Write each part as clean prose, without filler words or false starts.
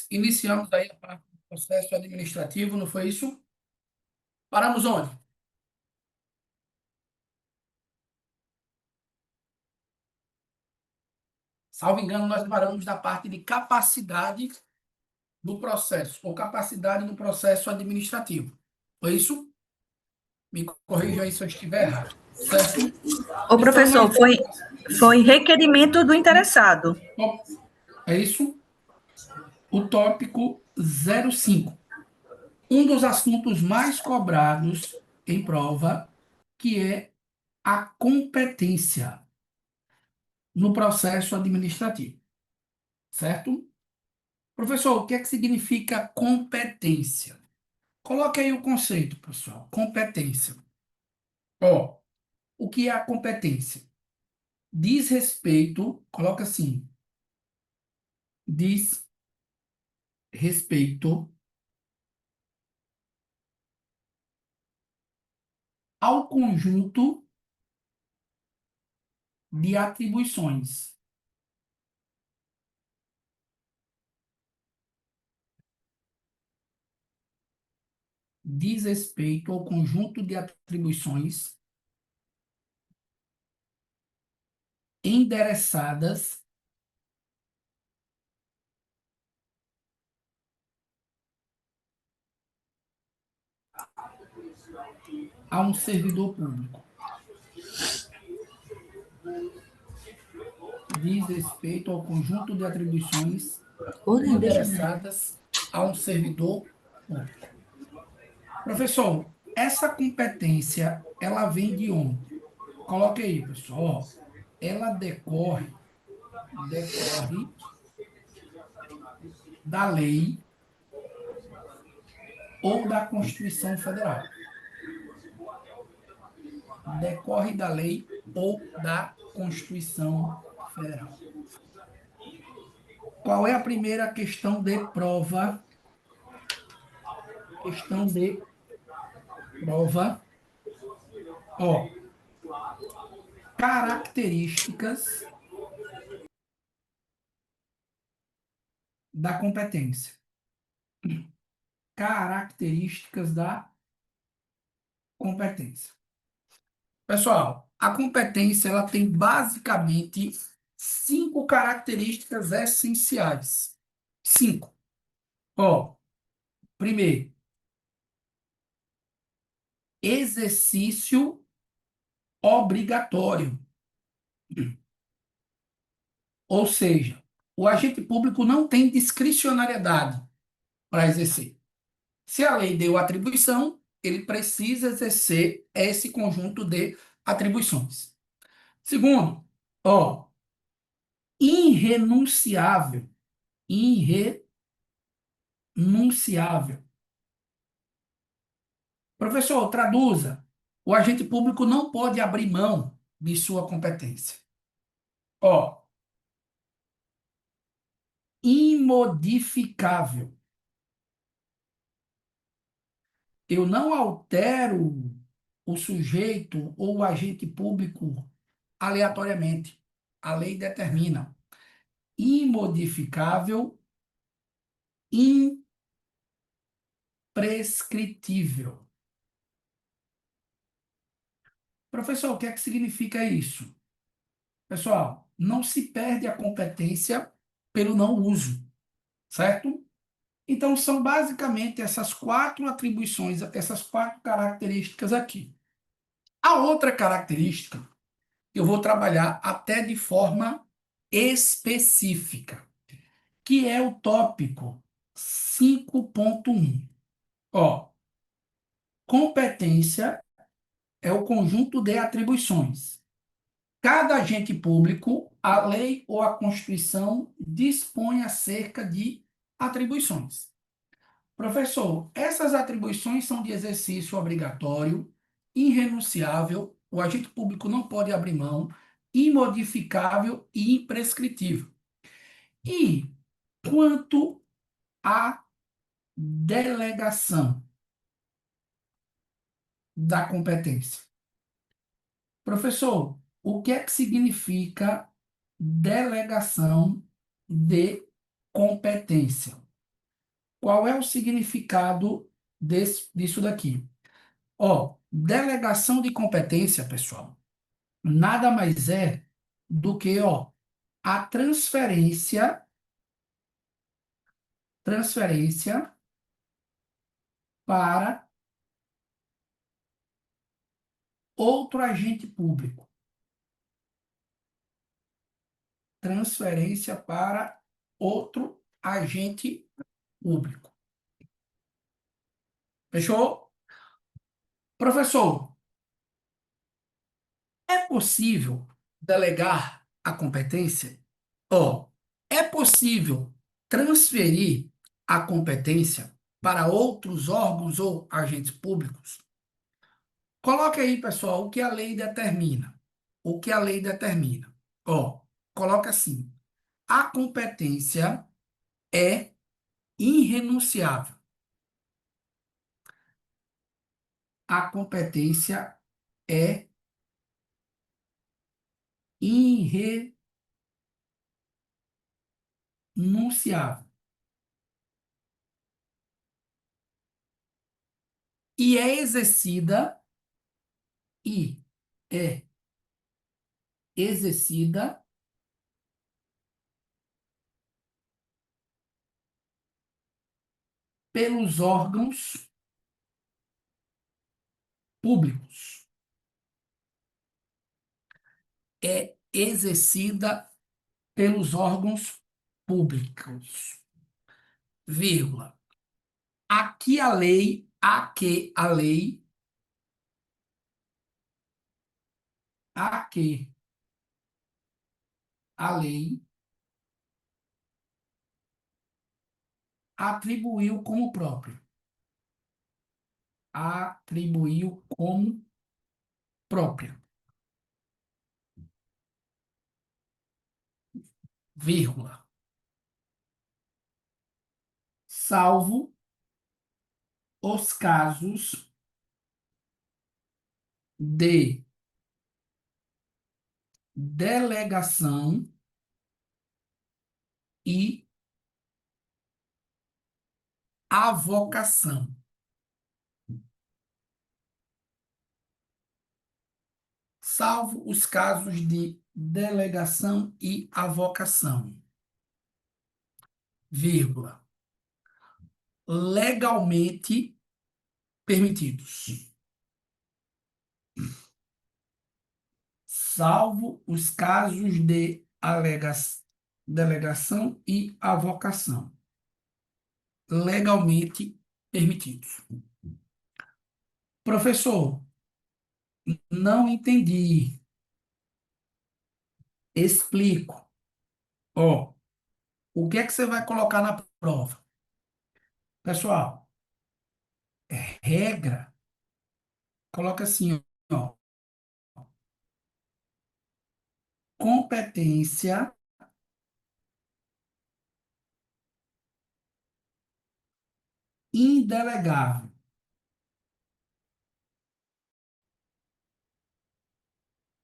iniciamos aí a parte do processo administrativo, não foi isso? Paramos onde? Salvo engano, nós paramos na parte de capacidade do processo, ou capacidade do processo administrativo. Foi isso? Me corrija aí se eu estiver errado, certo? O De forma professor, foi requerimento do interessado. é isso? O tópico 05. Um dos assuntos mais cobrados em prova, que é a competência no processo administrativo, certo? Professor, o que é que significa competência? Coloque aí o conceito, pessoal. Competência. Ó, o que é a competência? Diz respeito, coloca assim, diz respeito ao conjunto de atribuições diz respeito ao conjunto de atribuições endereçadas a um servidor público. Diz respeito ao conjunto de atribuições endereçadas a um servidor público. Professor, essa competência, ela vem de onde? Coloque aí, pessoal. Ó, ela decorre da lei ou da Constituição Federal. Decorre da lei ou da Constituição Federal. Qual é a primeira questão de prova? Questão de prova. Ó, características da competência. Características da competência. Pessoal, a competência ela tem basicamente 5 características essenciais. 5. Ó, primeiro, exercício obrigatório. Ou seja, o agente público não tem discricionariedade para exercer. Se a lei deu atribuição, ele precisa exercer esse conjunto de atribuições. Segundo, ó, irrenunciável. Irrenunciável. Professor, traduza. O agente público não pode abrir mão de sua competência. Ó, imodificável. Eu não altero o sujeito ou o agente público aleatoriamente. A lei determina. Imodificável, imprescritível. Professor, o que é que significa isso? Pessoal, não se perde a competência pelo não uso, certo? Então, são basicamente essas 4 atribuições, essas 4 características aqui. A outra característica, eu vou trabalhar até de forma específica, que é o tópico 5.1. Ó, competência é o conjunto de atribuições. Cada agente público, a lei ou a Constituição dispõe acerca de atribuições. Professor, essas atribuições são de exercício obrigatório, irrenunciável, o agente público não pode abrir mão, imodificável e imprescritível. E quanto à delegação da competência? Professor, o que é que significa delegação de competência? Qual é o significado disso daqui? Ó, delegação de competência, pessoal, nada mais é do que, ó, a transferência para outro agente público. Transferência para outro agente público. Fechou? Professor, é possível delegar a competência? Ó, é possível transferir a competência para outros órgãos ou agentes públicos? Coloque aí, pessoal, o que a lei determina. O que a lei determina. Ó, coloca assim: a competência é irrenunciável. A competência é irrenunciável. E e é exercida pelos órgãos públicos. É exercida pelos órgãos públicos. Vírgula. A que a lei atribuiu como próprio. Atribuiu como própria. Vírgula. Salvo os casos de delegação e avocação. Salvo os casos de delegação e avocação, vírgula, legalmente permitidos. Salvo os casos de delegação e avocação, legalmente permitidos. Professor, não entendi. Explico. Ó, o que é que você vai colocar na prova? Pessoal, regra, coloca assim, ó, competência indelegável.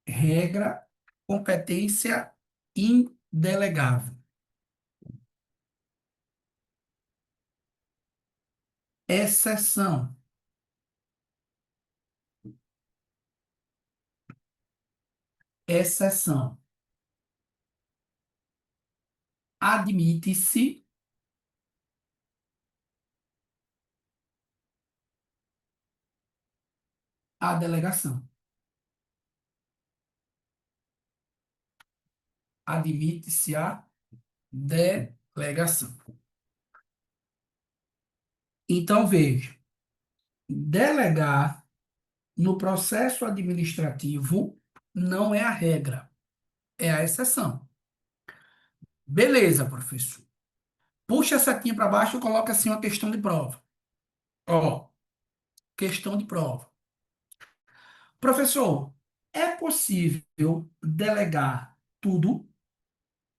Regra, competência indelegável. Exceção. Exceção. Admite-se a delegação. Admite-se a delegação. Então, veja, delegar no processo administrativo não é a regra, é a exceção. Beleza, professor. Puxa a setinha para baixo e coloca assim uma questão de prova. Ó, questão de prova. Professor, é possível delegar tudo?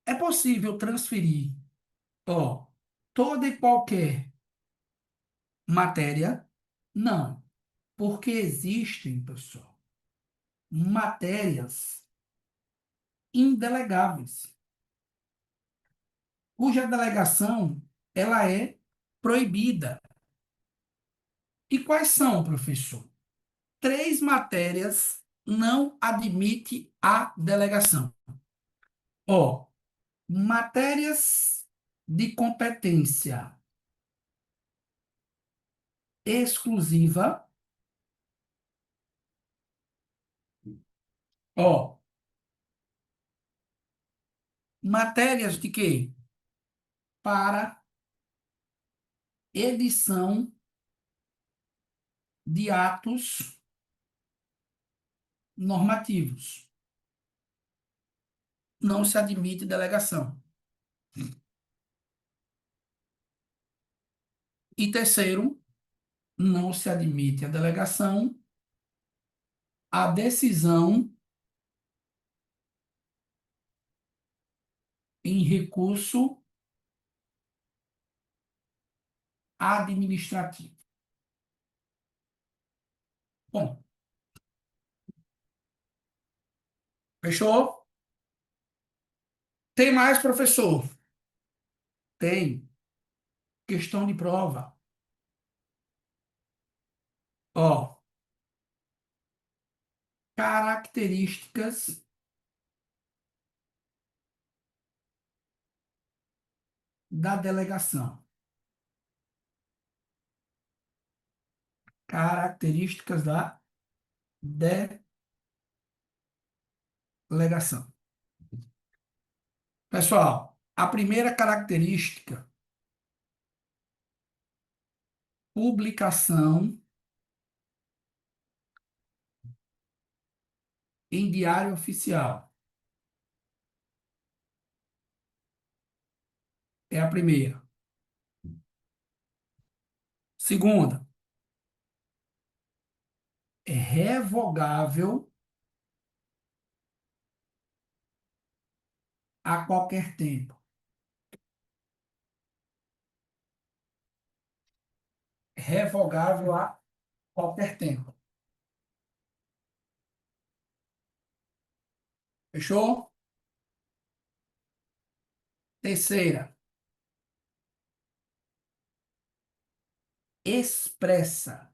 É possível transferir, ó, toda e qualquer matéria? Não, porque existem, pessoal, matérias indelegáveis, cuja delegação ela é proibida. E quais são, professor? 3 matérias não admite a delegação. Ó, matérias de competência exclusiva. Ó, matérias de quê? Para edição de atos normativos. Não se admite delegação. E terceiro, não se admite a delegação, a decisão em recurso administrativo. Bom, fechou? Tem mais, professor? Tem. Questão de prova. Ó, características da delegação. Características da delegação. Pessoal, a primeira característica, publicação em diário oficial. É a primeira. Segunda, é revogável a qualquer tempo. Revogável a qualquer tempo. Fechou? Terceira, expressa.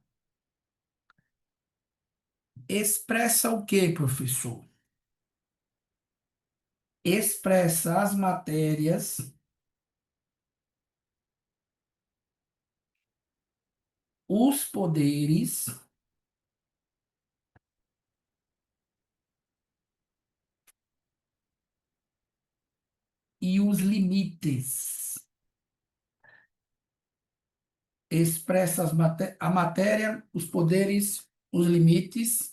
Expressa o quê, professor? Expressa as matérias, os poderes e os limites. Expressa a matéria, os poderes, os limites,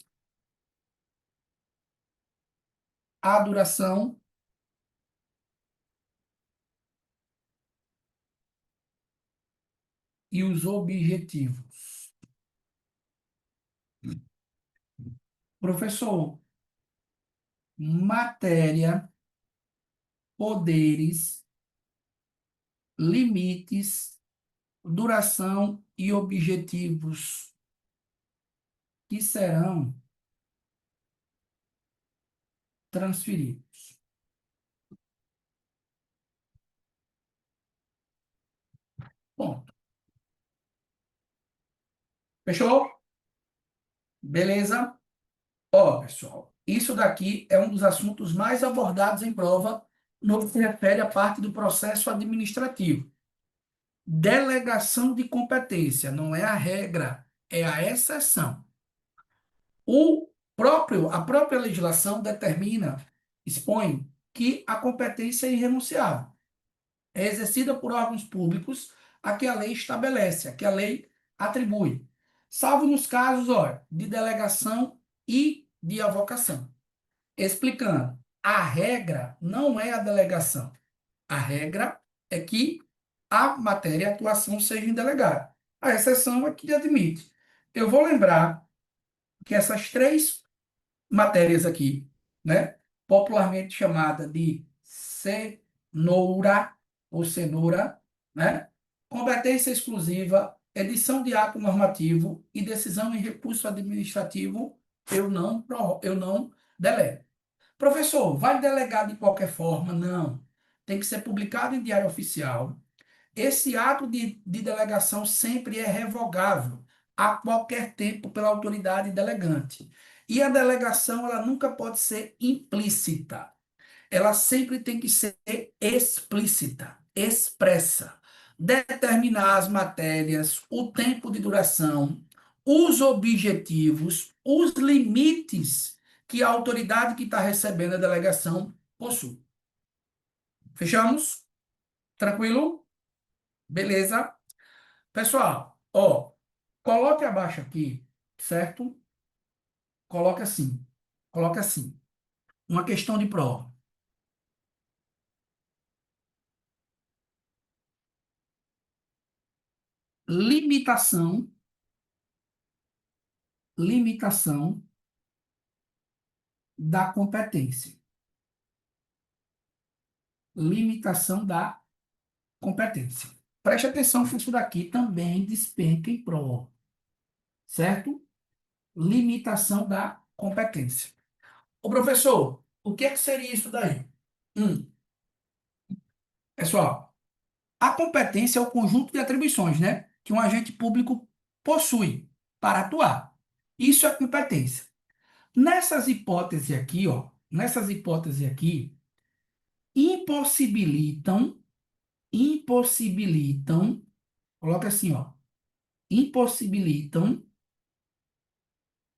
a duração e os objetivos. Professor, matéria, poderes, limites, duração e objetivos que serão transferidos. Ponto. Fechou? Beleza? Ó, pessoal, isso daqui é um dos assuntos mais abordados em prova no que se refere à parte do processo administrativo. Delegação de competência não é a regra, é a exceção. A própria legislação determina, expõe que a competência é irrenunciável. É exercida por órgãos públicos a que a lei estabelece, a que a lei atribui, salvo nos casos, ó, de delegação e de avocação. Explicando, a regra não é a delegação. A regra é que a matéria e a atuação sejam delegadas. A exceção é que admite. Eu vou lembrar que essas 3 matérias aqui, né, popularmente chamada de cenoura ou cenoura, né, competência exclusiva, edição de ato normativo e decisão em recurso administrativo, eu não delego. Professor, vai delegar de qualquer forma? Não. Tem que ser publicado em diário oficial, esse ato de delegação sempre é revogável a qualquer tempo pela autoridade delegante. E a delegação, ela nunca pode ser implícita. Ela sempre tem que ser explícita, expressa. Determinar as matérias, o tempo de duração, os objetivos, os limites que a autoridade que está recebendo a delegação possui. Fechamos? Tranquilo? Beleza? Pessoal, ó, coloque abaixo aqui, certo? Coloque assim. Coloque assim. Uma questão de prova. Limitação, limitação da competência. Limitação da competência. Preste atenção que isso daqui também despenca em prova, certo? Limitação da competência. Ô, professor, o que é que seria isso daí? Hum, pessoal, a competência é o conjunto de atribuições, né, que um agente público possui para atuar. Isso é competência. Nessas hipóteses aqui, ó, nessas hipóteses aqui, impossibilitam, impossibilitam, coloca assim, ó, impossibilitam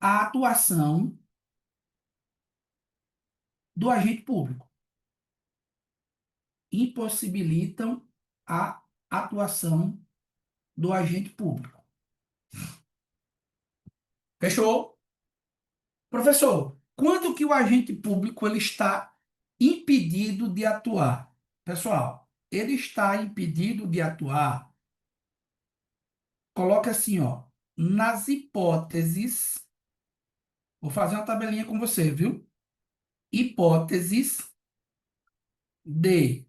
a atuação do agente público. Impossibilitam a atuação do agente público. Fechou? Professor, quando que o agente público ele está impedido de atuar? Pessoal, ele está impedido de atuar, coloca assim, ó, nas hipóteses, vou fazer uma tabelinha com você, viu? Hipóteses de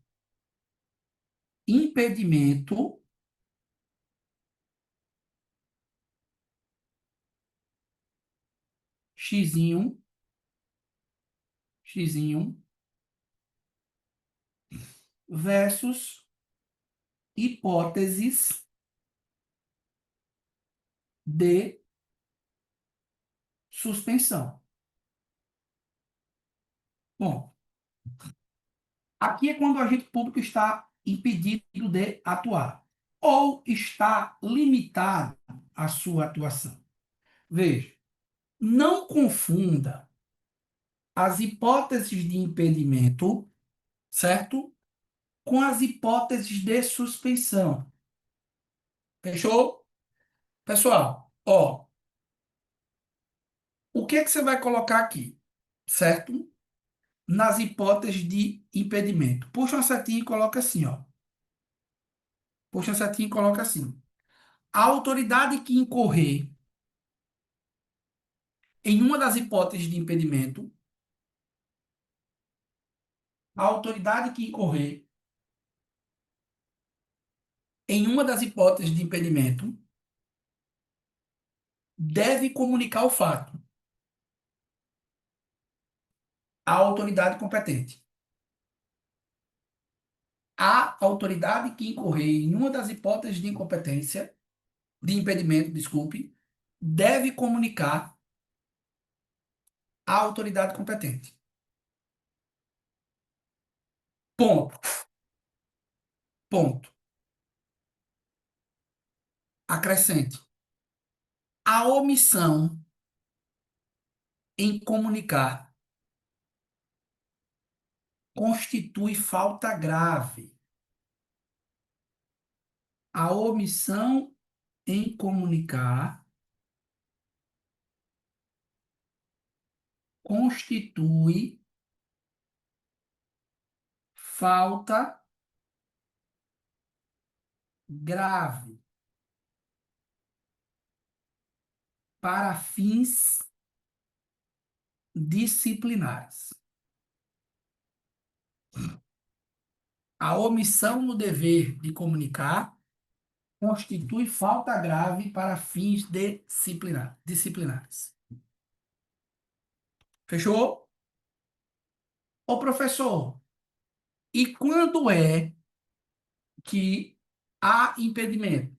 impedimento xizinho, xizinho, versus hipóteses de suspensão. Bom, aqui é quando o agente público está impedido de atuar ou está limitado a sua atuação. Veja, não confunda as hipóteses de impedimento, certo? Com as hipóteses de suspensão. Fechou? Pessoal, ó, o que é que você vai colocar aqui, certo? Nas hipóteses de impedimento. Puxa uma setinha e coloca assim, ó. Puxa uma setinha e coloca assim. A autoridade que incorrer em uma das hipóteses de impedimento, a autoridade que incorrer em uma das hipóteses de impedimento deve comunicar o fato à autoridade competente. A autoridade que incorrer em uma das hipóteses de incompetência, de impedimento, desculpe, deve comunicar à autoridade competente. Ponto. Ponto. Acrescente. A omissão em comunicar constitui falta grave. A omissão em comunicar constitui falta grave para fins disciplinares. A omissão no dever de comunicar constitui falta grave para fins disciplinares. Fechou? Ô professor, e quando é que há impedimento.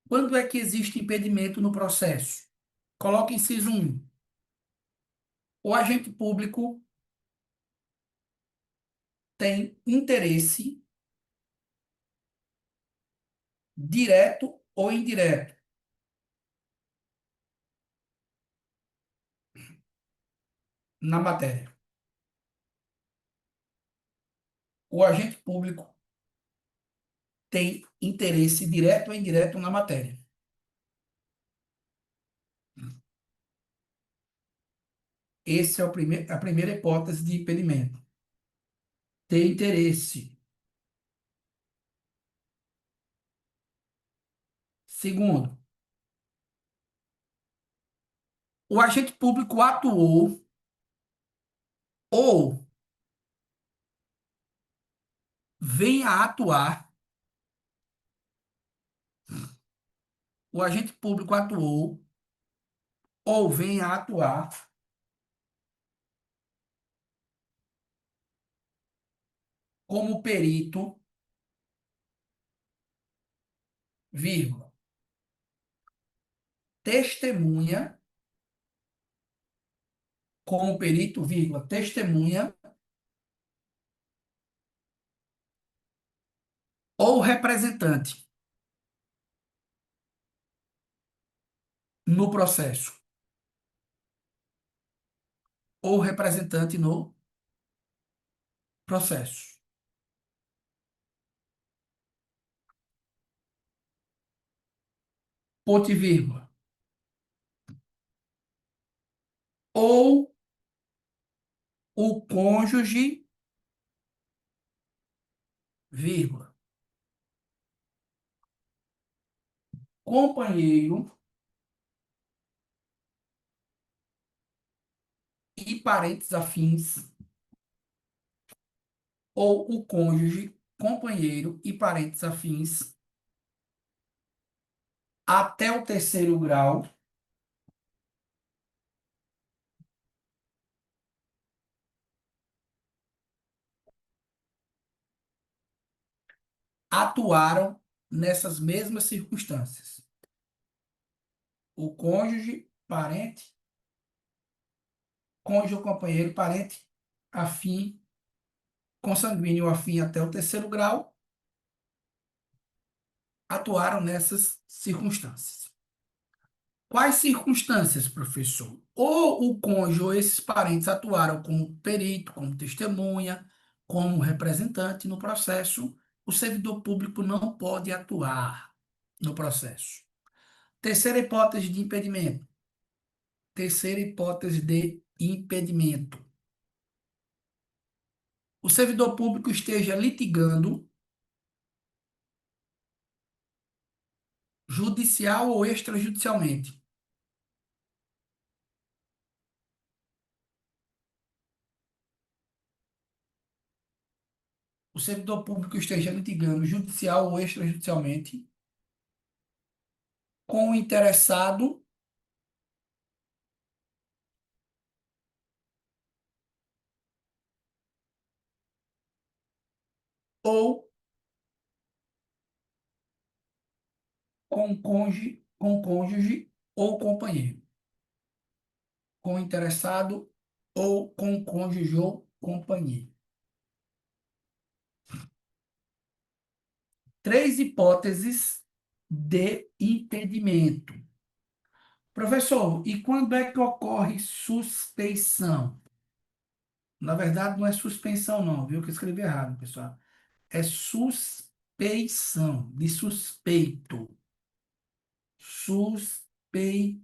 Quando é que existe impedimento no processo? Coloque inciso 1. O agente público tem interesse direto ou indireto na matéria. O agente público tem interesse direto ou indireto na matéria. Essa é a primeira hipótese de impedimento. Ter interesse. Segundo, o agente público atuou ou vem a atuar. O agente público atuou ou vem a atuar como perito, vírgula, testemunha, como perito, vírgula, testemunha ou representante no processo, ou representante no processo. Ponto e vírgula. Ou o cônjuge, vírgula, companheiro e parentes afins, ou o cônjuge, companheiro e parentes afins, até o terceiro grau, atuaram nessas mesmas circunstâncias. O cônjuge, parente, cônjuge ou companheiro, parente, afim, consanguíneo afim até o terceiro grau, atuaram nessas circunstâncias. Quais circunstâncias, professor? Ou o cônjuge ou esses parentes atuaram como perito, como testemunha, como representante no processo, o servidor público não pode atuar no processo. Terceira hipótese de impedimento. Terceira hipótese de impedimento. O servidor público esteja litigando, judicial ou extrajudicialmente. O servidor público esteja litigando, judicial ou extrajudicialmente, com o interessado ou com cônjuge ou companheiro. Com interessado ou com cônjuge ou companheiro. Três hipóteses de impedimento. Professor, e quando é que ocorre suspeição? Na verdade, não é suspensão, não, viu? Que eu escrevi errado, pessoal. É suspeição, de suspeito. Suspeição,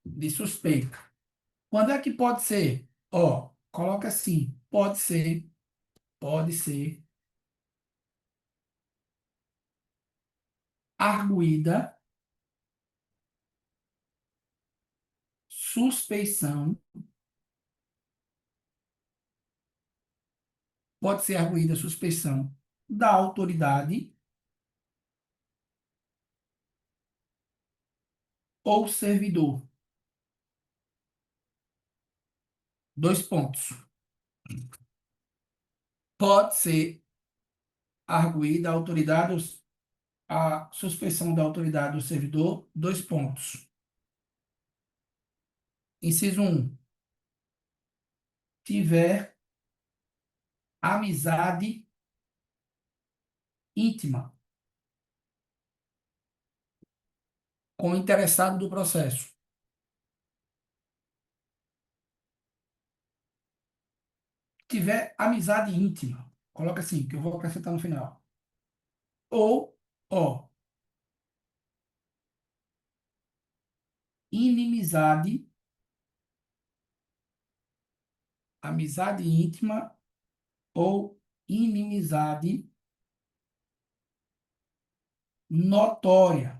de suspeito. Quando é que pode ser? Ó, coloca assim, pode ser arguída, suspeição, pode ser arguída suspeição da autoridade ou servidor. Dois pontos. Pode ser arguida a suspeição da autoridade do servidor, dois pontos. Inciso 1. Tiver amizade íntima com o interessado do processo. Tiver amizade íntima, coloca assim, que eu vou acrescentar no final. Ou, ó, inimizade, amizade íntima ou inimizade notória.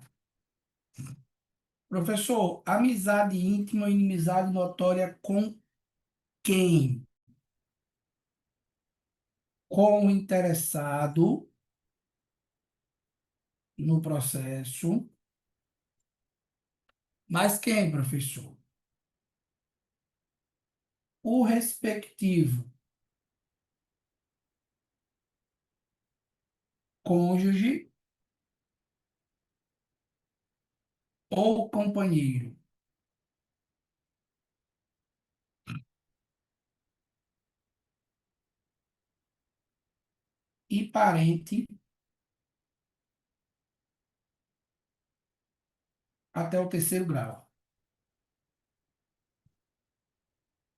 Professor, amizade íntima ou inimizade notória com quem? Com o interessado no processo. Mas quem, professor? O respectivo cônjuge ou companheiro. E parente até o terceiro grau.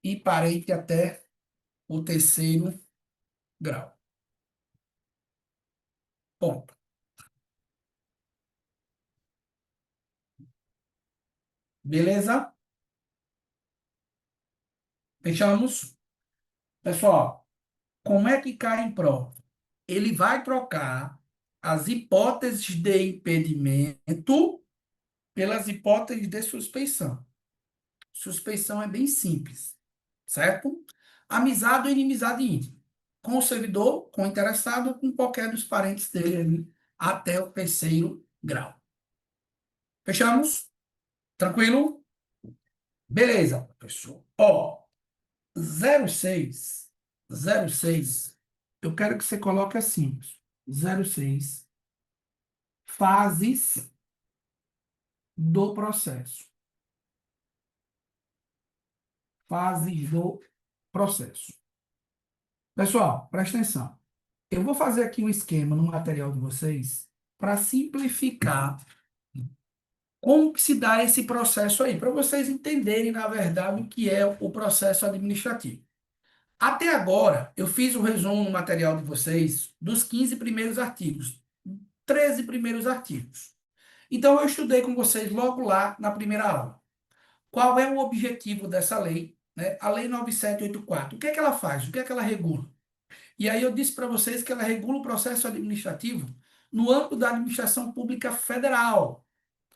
E parente até o terceiro grau. Ponto. Beleza? Fechamos? Pessoal, como é que cai em prova? Ele vai trocar as hipóteses de impedimento pelas hipóteses de suspeição. Suspeição é bem simples, certo? Amizade ou inimizade íntima. Com o servidor, com o interessado, ou com qualquer dos parentes dele até o terceiro grau. Fechamos? Tranquilo? Beleza, professor. Ó, 06, 06, eu quero que você coloque assim, 06, fases do processo. Fases do processo. Pessoal, presta atenção. Eu vou fazer aqui um esquema no material de vocês para simplificar como que se dá esse processo aí, para vocês entenderem, na verdade, o que é o processo administrativo. Até agora, eu fiz o resumo no material de vocês dos 15 primeiros artigos, 13 primeiros artigos. Então, eu estudei com vocês logo lá na primeira aula. Qual é o objetivo dessa lei, né? A Lei 9784. O que é que ela faz? O que é que ela regula? E aí eu disse para vocês que ela regula o processo administrativo no âmbito da administração pública federal,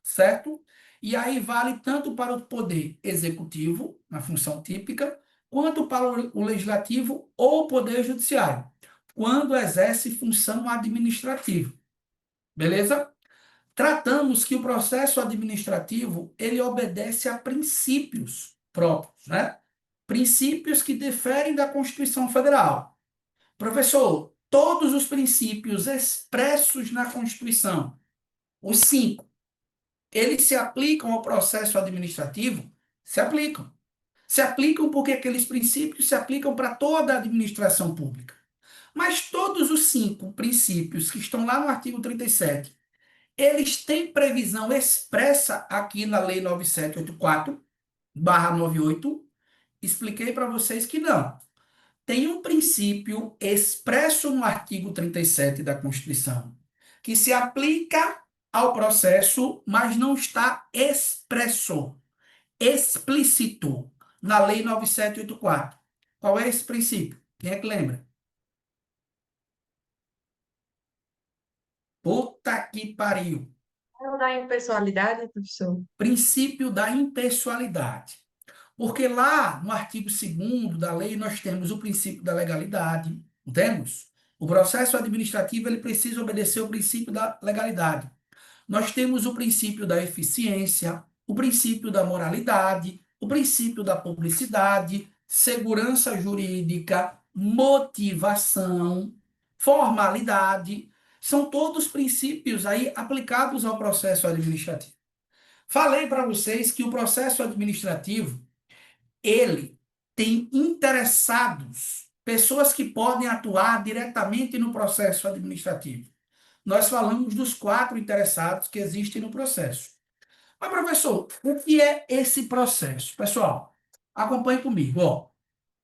certo? E aí vale tanto para o poder executivo, na função típica, quanto para o legislativo ou o poder judiciário, quando exerce função administrativa. Beleza? Tratamos que o processo administrativo, ele obedece a princípios próprios, né? Princípios que diferem da Constituição Federal. Professor, todos os princípios expressos na Constituição, os cinco, eles se aplicam ao processo administrativo? Se aplicam. Se aplicam porque aqueles princípios se aplicam para toda a administração pública. Mas todos os cinco princípios que estão lá no artigo 37, eles têm previsão expressa aqui na Lei 9784/98. Expliquei para vocês que não. Tem um princípio expresso no artigo 37 da Constituição, que se aplica ao processo, mas não está expresso, explícito na Lei 9784. Qual é esse princípio? Quem é que lembra? Puta que pariu. Não dá impessoalidade, professor? Princípio da impessoalidade. Porque lá no artigo 2º da lei nós temos o princípio da legalidade, não temos? O processo administrativo ele precisa obedecer o princípio da legalidade. Nós temos o princípio da eficiência, o princípio da moralidade, o princípio da publicidade, segurança jurídica, motivação. formalidade, são todos princípios aí aplicados ao processo administrativo. Falei para vocês que o processo administrativo, ele tem interessados, pessoas que podem atuar diretamente no processo administrativo. Nós falamos dos 4 interessados que existem no processo. Mas, professor, o que é esse processo? Pessoal, acompanhe comigo. Ó,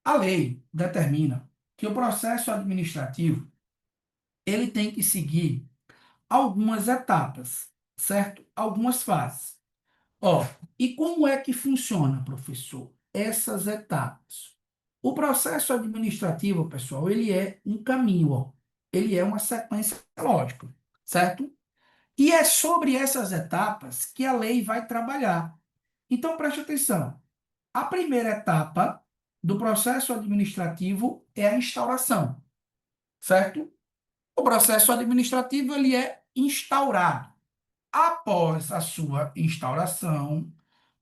a lei determina que o processo administrativo ele tem que seguir algumas etapas, certo? Algumas fases. Ó, e como é que funciona, professor, essas etapas? O processo administrativo, pessoal, ele é um caminho, ó. Ele é uma sequência lógica, certo? E é sobre essas etapas que a lei vai trabalhar. Então, preste atenção. A primeira etapa do processo administrativo é a instauração, certo? O processo administrativo ele é instaurado. Após a sua instauração,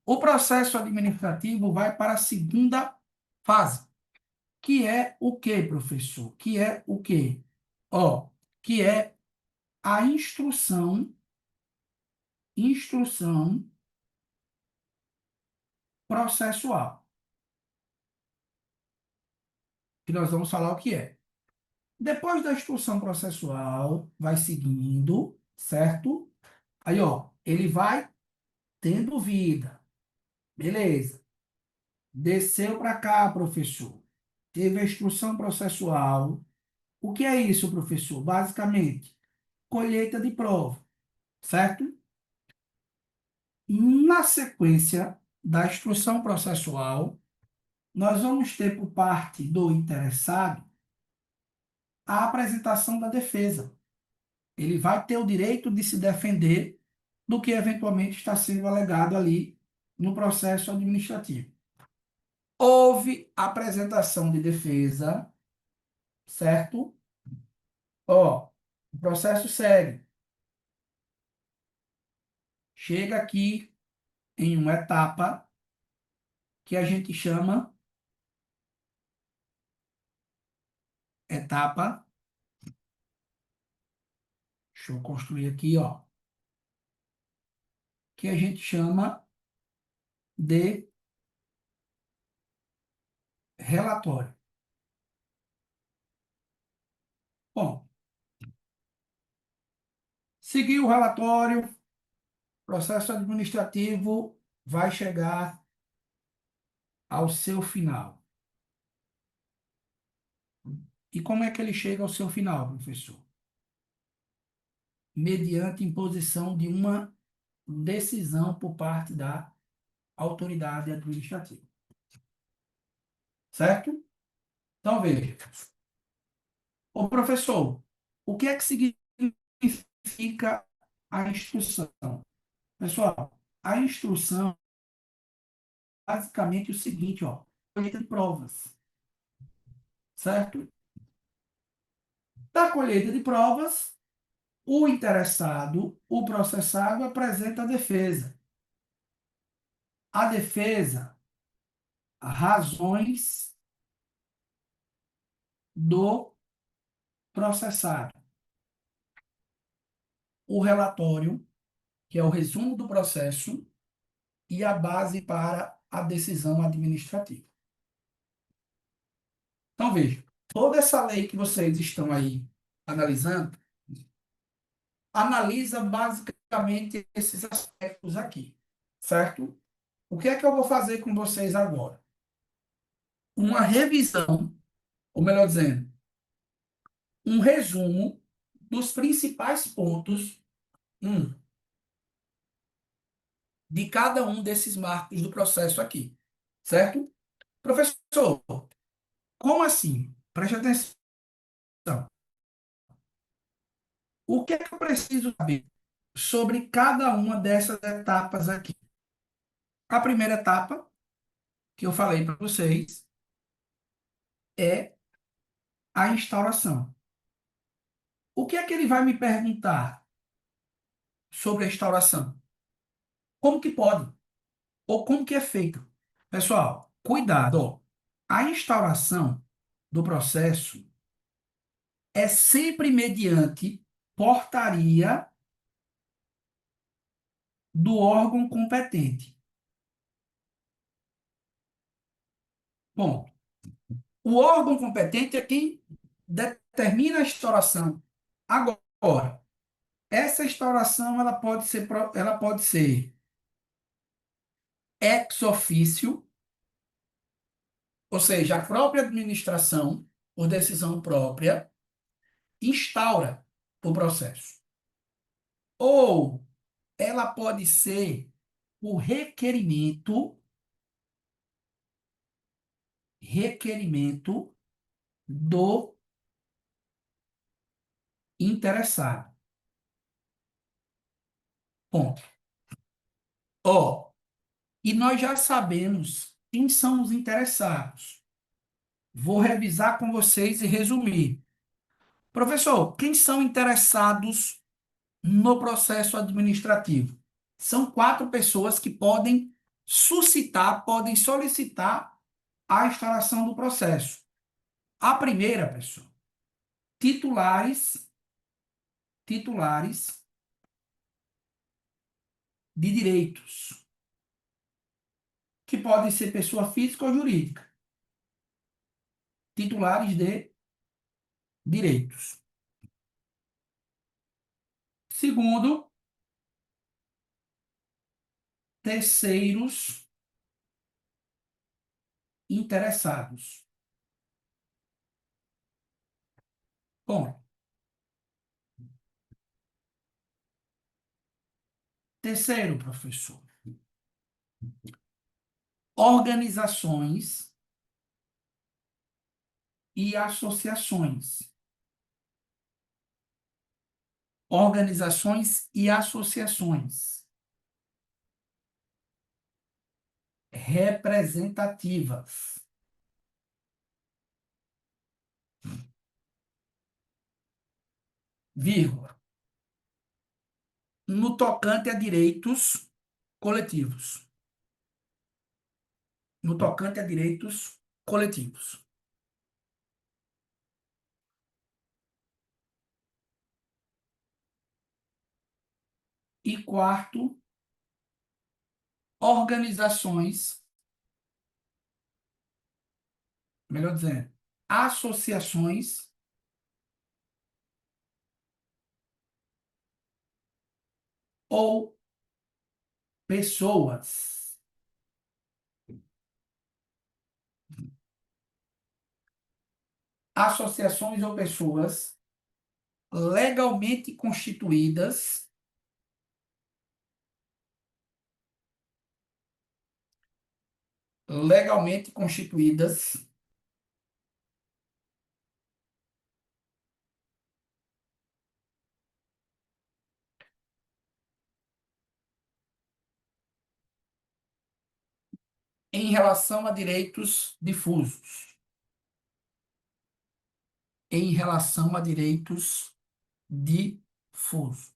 o processo administrativo vai para a segunda fase, que é o quê, professor? Que é o quê? Ó, que é a instrução processual, que nós vamos falar o que é. Depois da instrução processual, vai seguindo, certo? Aí, ó, ele vai tendo vida. Beleza. Desceu para cá, professor. Teve a instrução processual. O que é isso, professor? Basicamente, colheita de prova, certo? Na sequência da instrução processual, nós vamos ter por parte do interessado a apresentação da defesa. Ele vai ter o direito de se defender do que eventualmente está sendo alegado ali no processo administrativo. Houve apresentação de defesa, certo? Ó, o processo segue. Chega aqui em uma etapa que a gente chama etapa. Deixa eu construir aqui, ó. Que a gente chama de relatório. Bom, seguiu o relatório, processo administrativo vai chegar ao seu final. E como é que ele chega ao seu final, professor? Mediante imposição de uma decisão por parte da autoridade administrativa. Certo? Então, veja. Ô, professor, o que é que significa a instrução? Pessoal, a instrução é basicamente o seguinte, ó, colheita de provas. Certo? Da colheita de provas, o interessado, o processado, apresenta a defesa. A defesa, razões do processado. O relatório, que é o resumo do processo, e a base para a decisão administrativa. Então, veja, toda essa lei que vocês estão aí analisando, analisa basicamente esses aspectos aqui, certo? O que é que eu vou fazer com vocês agora? Uma revisão, ou melhor dizendo, um resumo dos principais pontos de cada um desses marcos do processo aqui, certo? Professor, como assim? Preste atenção. O que é que eu preciso saber sobre cada uma dessas etapas aqui? A primeira etapa, que eu falei para vocês, é a instauração. O que é que ele vai me perguntar sobre a instauração? Como que pode? Ou como que é feito? Pessoal, cuidado, ó. A instauração do processo, é sempre mediante portaria do órgão competente. Bom, o órgão competente é quem determina a instauração. Agora, essa instauração ela pode ser ex officio, ou seja, a própria administração, por decisão própria, instaura o processo. Ou ela pode ser por requerimento do interessado. Ponto. Ó, e nós já sabemos quem são os interessados. Vou revisar com vocês e resumir. Professor, quem são interessados no processo administrativo? São 4 pessoas que podem suscitar, podem solicitar a instalação do processo. A primeira pessoa, titulares de direitos, que podem ser pessoa física ou jurídica. Titulares de direitos. Segundo, terceiros interessados. Bom, terceiro, professor, organizações e associações. Organizações e associações representativas. Vírgula. No tocante a direitos coletivos. No tocante a direitos coletivos. E quarto, organizações, melhor dizendo, associações ou pessoas. Associações ou pessoas legalmente constituídas legalmente constituídas em relação a direitos difusos. Em relação a direitos difusos.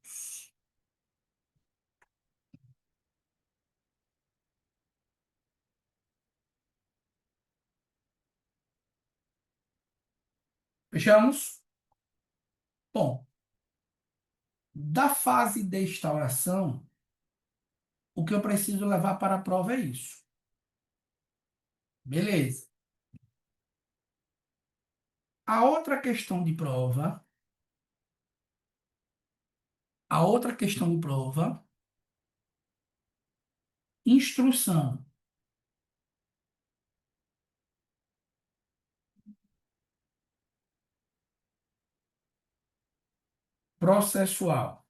Fechamos? Bom, da fase de instauração, o que eu preciso levar para a prova é isso. Beleza. A outra questão de prova, instrução. Processual.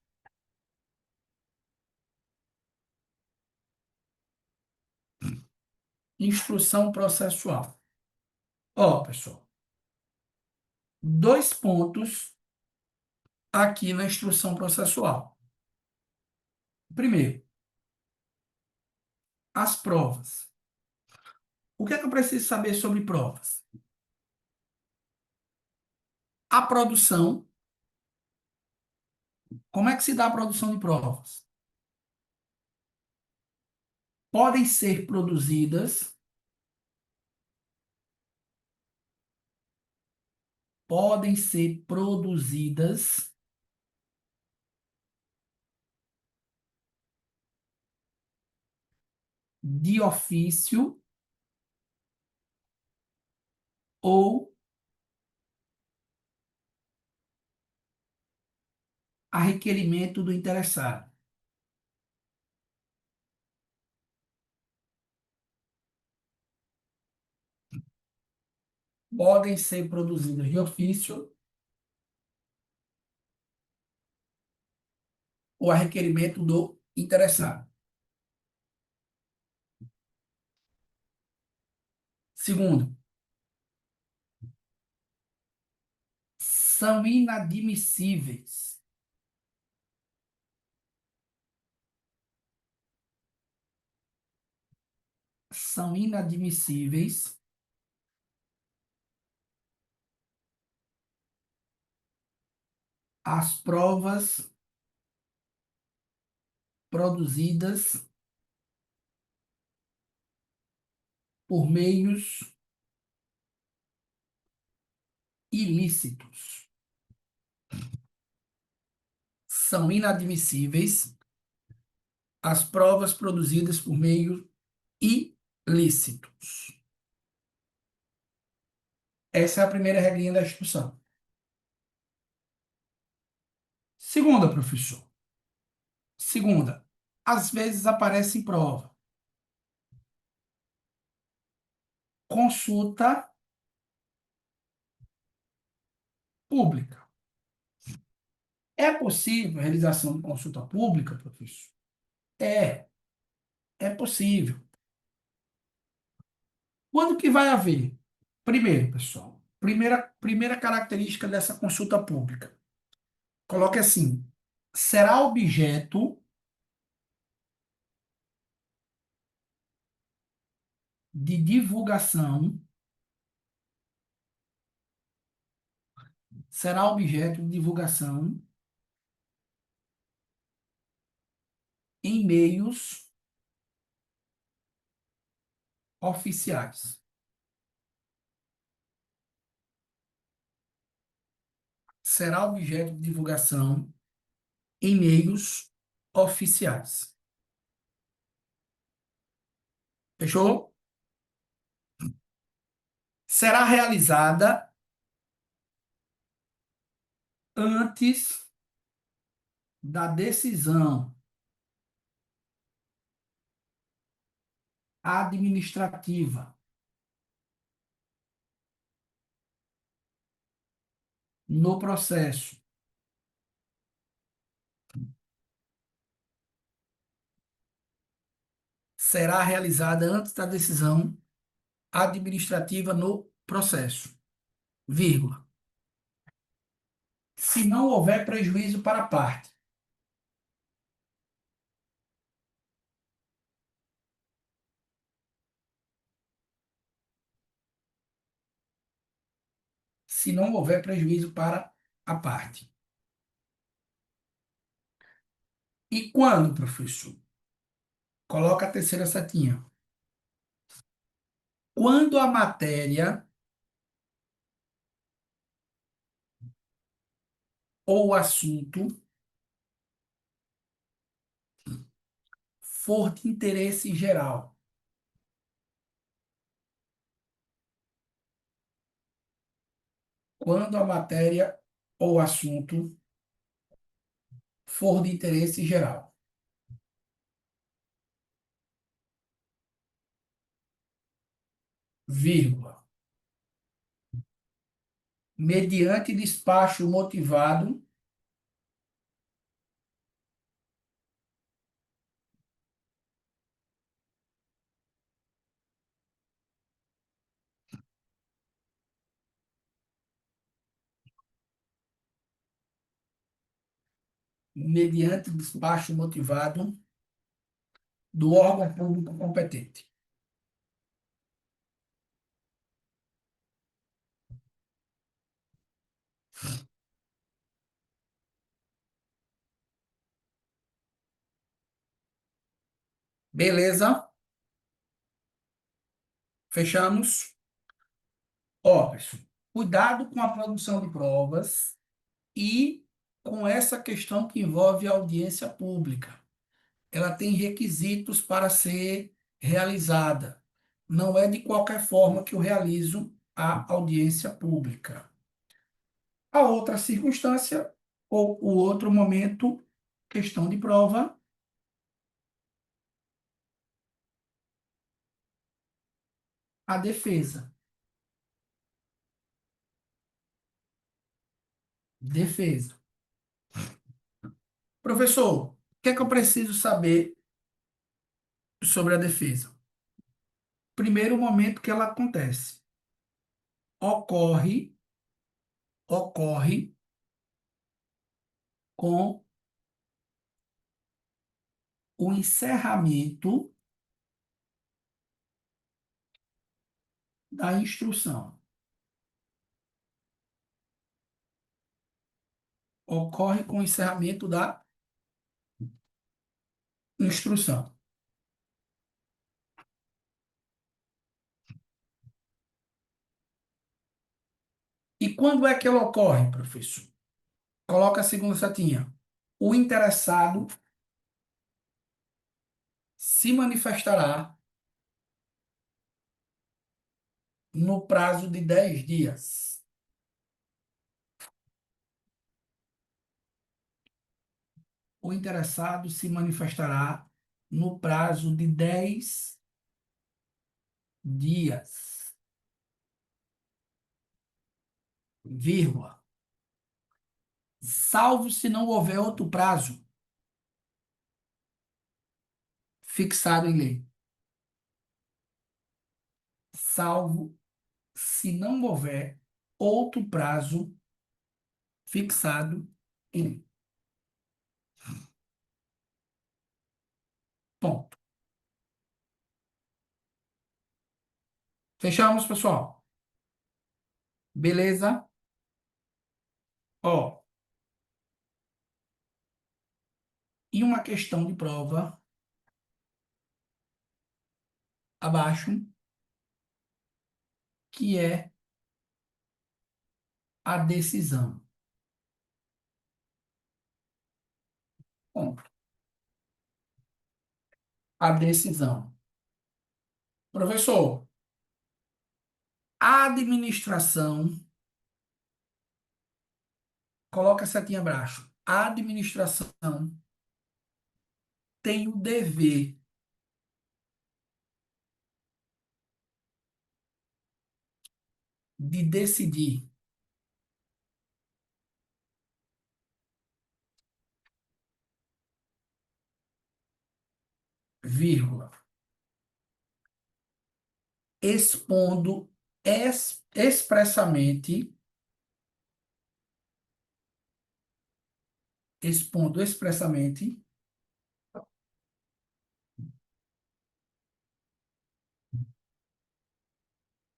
Instrução processual. Ó, pessoal, 2 pontos aqui na instrução processual. Primeiro, as provas. O que é que eu preciso saber sobre provas? A produção. Como é que se dá a produção de provas? Podem ser produzidas podem ser produzidas de ofício ou a requerimento do interessado. Podem ser produzidas de ofício ou a requerimento do interessado. Segundo, são inadmissíveis as provas produzidas por meios ilícitos. São inadmissíveis as provas produzidas por meios ilícitos. Essa é a primeira regrinha da instrução. Segunda, professor. Segunda, às vezes aparece em prova. Consulta pública. É possível a realização de consulta pública, professor? É possível. Quando que vai haver? Primeiro, pessoal, primeira característica dessa consulta pública. Coloque assim: será objeto de divulgação, será objeto de divulgação em meios oficiais. Será objeto de divulgação em meios oficiais. Fechou? Será realizada antes da decisão administrativa no processo. Será realizada antes da decisão administrativa no processo, vírgula. Se não houver prejuízo para a parte. Se não houver prejuízo para a parte. E quando, professor? Coloca a terceira setinha. Quando a matéria ou assunto for de interesse geral. Quando a matéria ou assunto for de interesse geral. Vírgula. Mediante despacho motivado mediante despacho motivado do órgão público competente. Beleza? Fechamos? Ó, pessoal, Cuidado com a produção de provas e com essa questão que envolve a audiência pública. Ela tem requisitos para ser realizada. Não é de qualquer forma que eu realizo a audiência pública. A outra circunstância, ou o outro momento, questão de prova, a defesa. Defesa. Professor, o que é que eu preciso saber sobre a defesa? Primeiro momento que ela acontece. Ocorre com o encerramento da instrução. Ocorre com o encerramento da instrução. E quando é que ela ocorre, professor? Coloca a segunda setinha. O interessado se manifestará no prazo de 10 dias. O interessado se manifestará no prazo de 10 dias, vírgula, salvo se não houver outro prazo fixado em lei. Salvo se não houver outro prazo fixado em lei. Ponto. Fechamos, pessoal? Beleza? Ó, e uma questão de prova abaixo, que é a decisão. Ponto. A decisão. Professor, a administração, coloca a setinha abaixo. A administração tem o dever de decidir, vírgula, expondo expressamente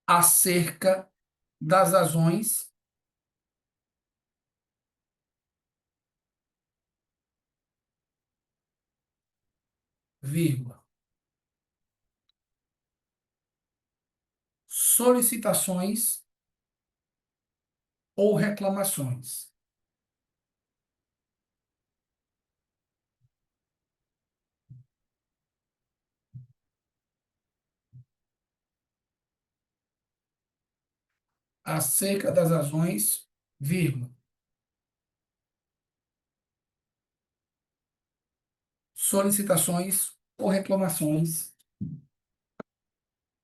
acerca das razões vírgula, solicitações ou reclamações acerca das razões, vírgula, solicitações ou reclamações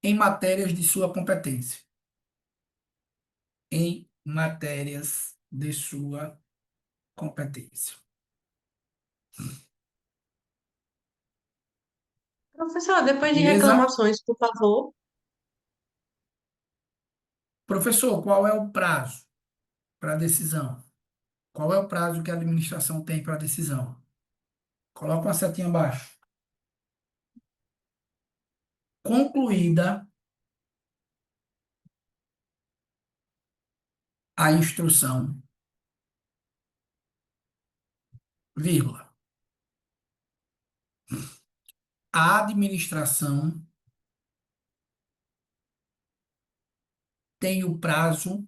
em matérias de sua competência. Em matérias de sua competência. Professor, depois de Beleza? reclamações, por favor. Professor, qual é o prazo para a decisão? Qual é o prazo que a administração tem para a decisão? Coloca uma setinha abaixo. Concluída a instrução, vírgula, a administração tem o prazo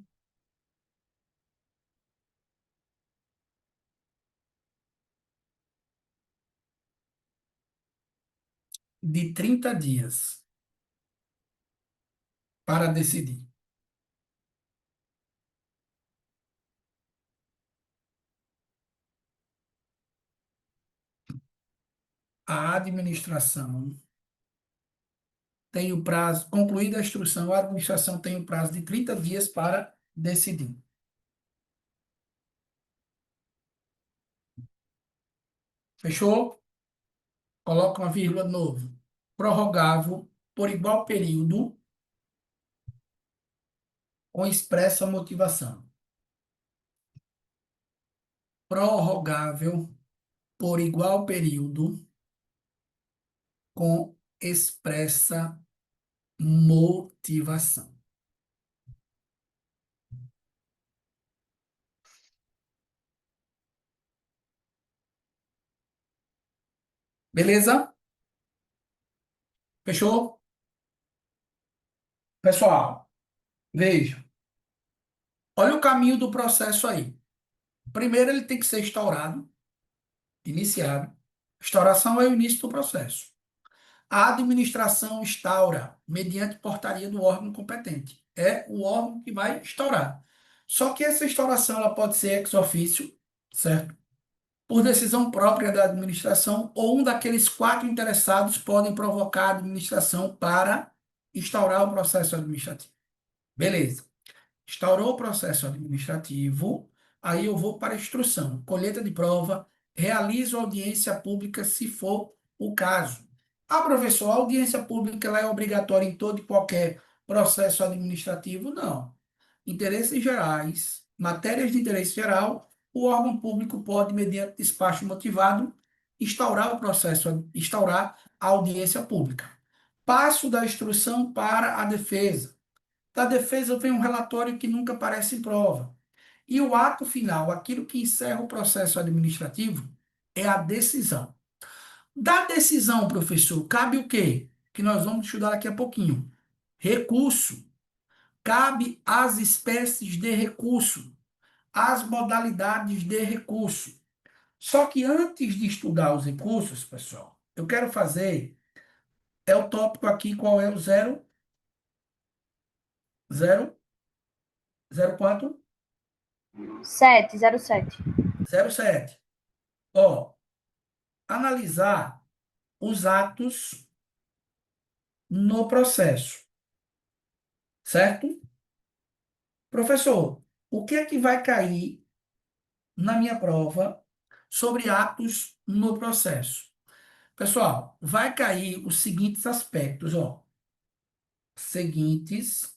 de 30 dias para decidir. A administração tem o prazo, concluída a instrução, a administração tem o prazo de 30 dias para decidir. Fechou? Coloca uma vírgula de novo. Prorrogável por igual período com expressa motivação. Prorrogável por igual período com expressa motivação. Beleza? Fechou? Pessoal, veja. Olha o caminho do processo aí. Primeiro, ele tem que ser instaurado, iniciado. Instauração é o início do processo. A administração instaura mediante portaria do órgão competente. É o órgão que vai instaurar. Só que essa instauração ela pode ser ex officio, certo? Por decisão própria da administração, ou um daqueles 4 interessados podem provocar a administração para instaurar o processo administrativo. Beleza. Instaurou o processo administrativo, aí eu vou para a instrução, colheita de prova, realizo audiência pública se for o caso. Professor, a audiência pública ela é obrigatória em todo e qualquer processo administrativo? Não. Interesses gerais, matérias de interesse geral, o órgão público pode, mediante despacho motivado, instaurar o processo, instaurar a audiência pública. Passo da instrução para a defesa. Da defesa vem um relatório que nunca aparece em prova. E o ato final, aquilo que encerra o processo administrativo, é a decisão. Da decisão, professor, cabe o quê? Que nós vamos estudar daqui a pouquinho. Recurso. Cabe as espécies de recurso, as modalidades de recurso. Só que antes de estudar os recursos, pessoal, eu quero fazer, é o tópico aqui, qual é o zero? Zero? Zero quanto? 707. 07. Ó, analisar os atos no processo, certo? Professor, o que é que vai cair na minha prova sobre atos no processo? Pessoal, vai cair os seguintes aspectos, ó. Seguintes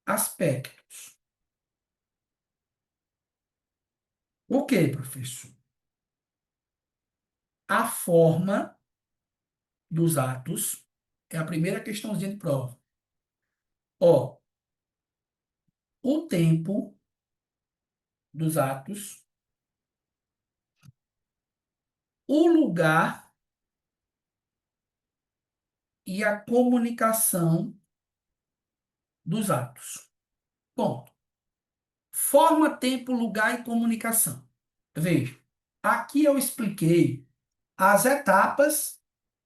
aspectos. O que, professor? A forma dos atos é a primeira questãozinha de prova. Ó, o tempo dos atos, o lugar e a comunicação dos atos. Ponto. Forma, tempo, lugar e comunicação. Veja, aqui eu expliquei as etapas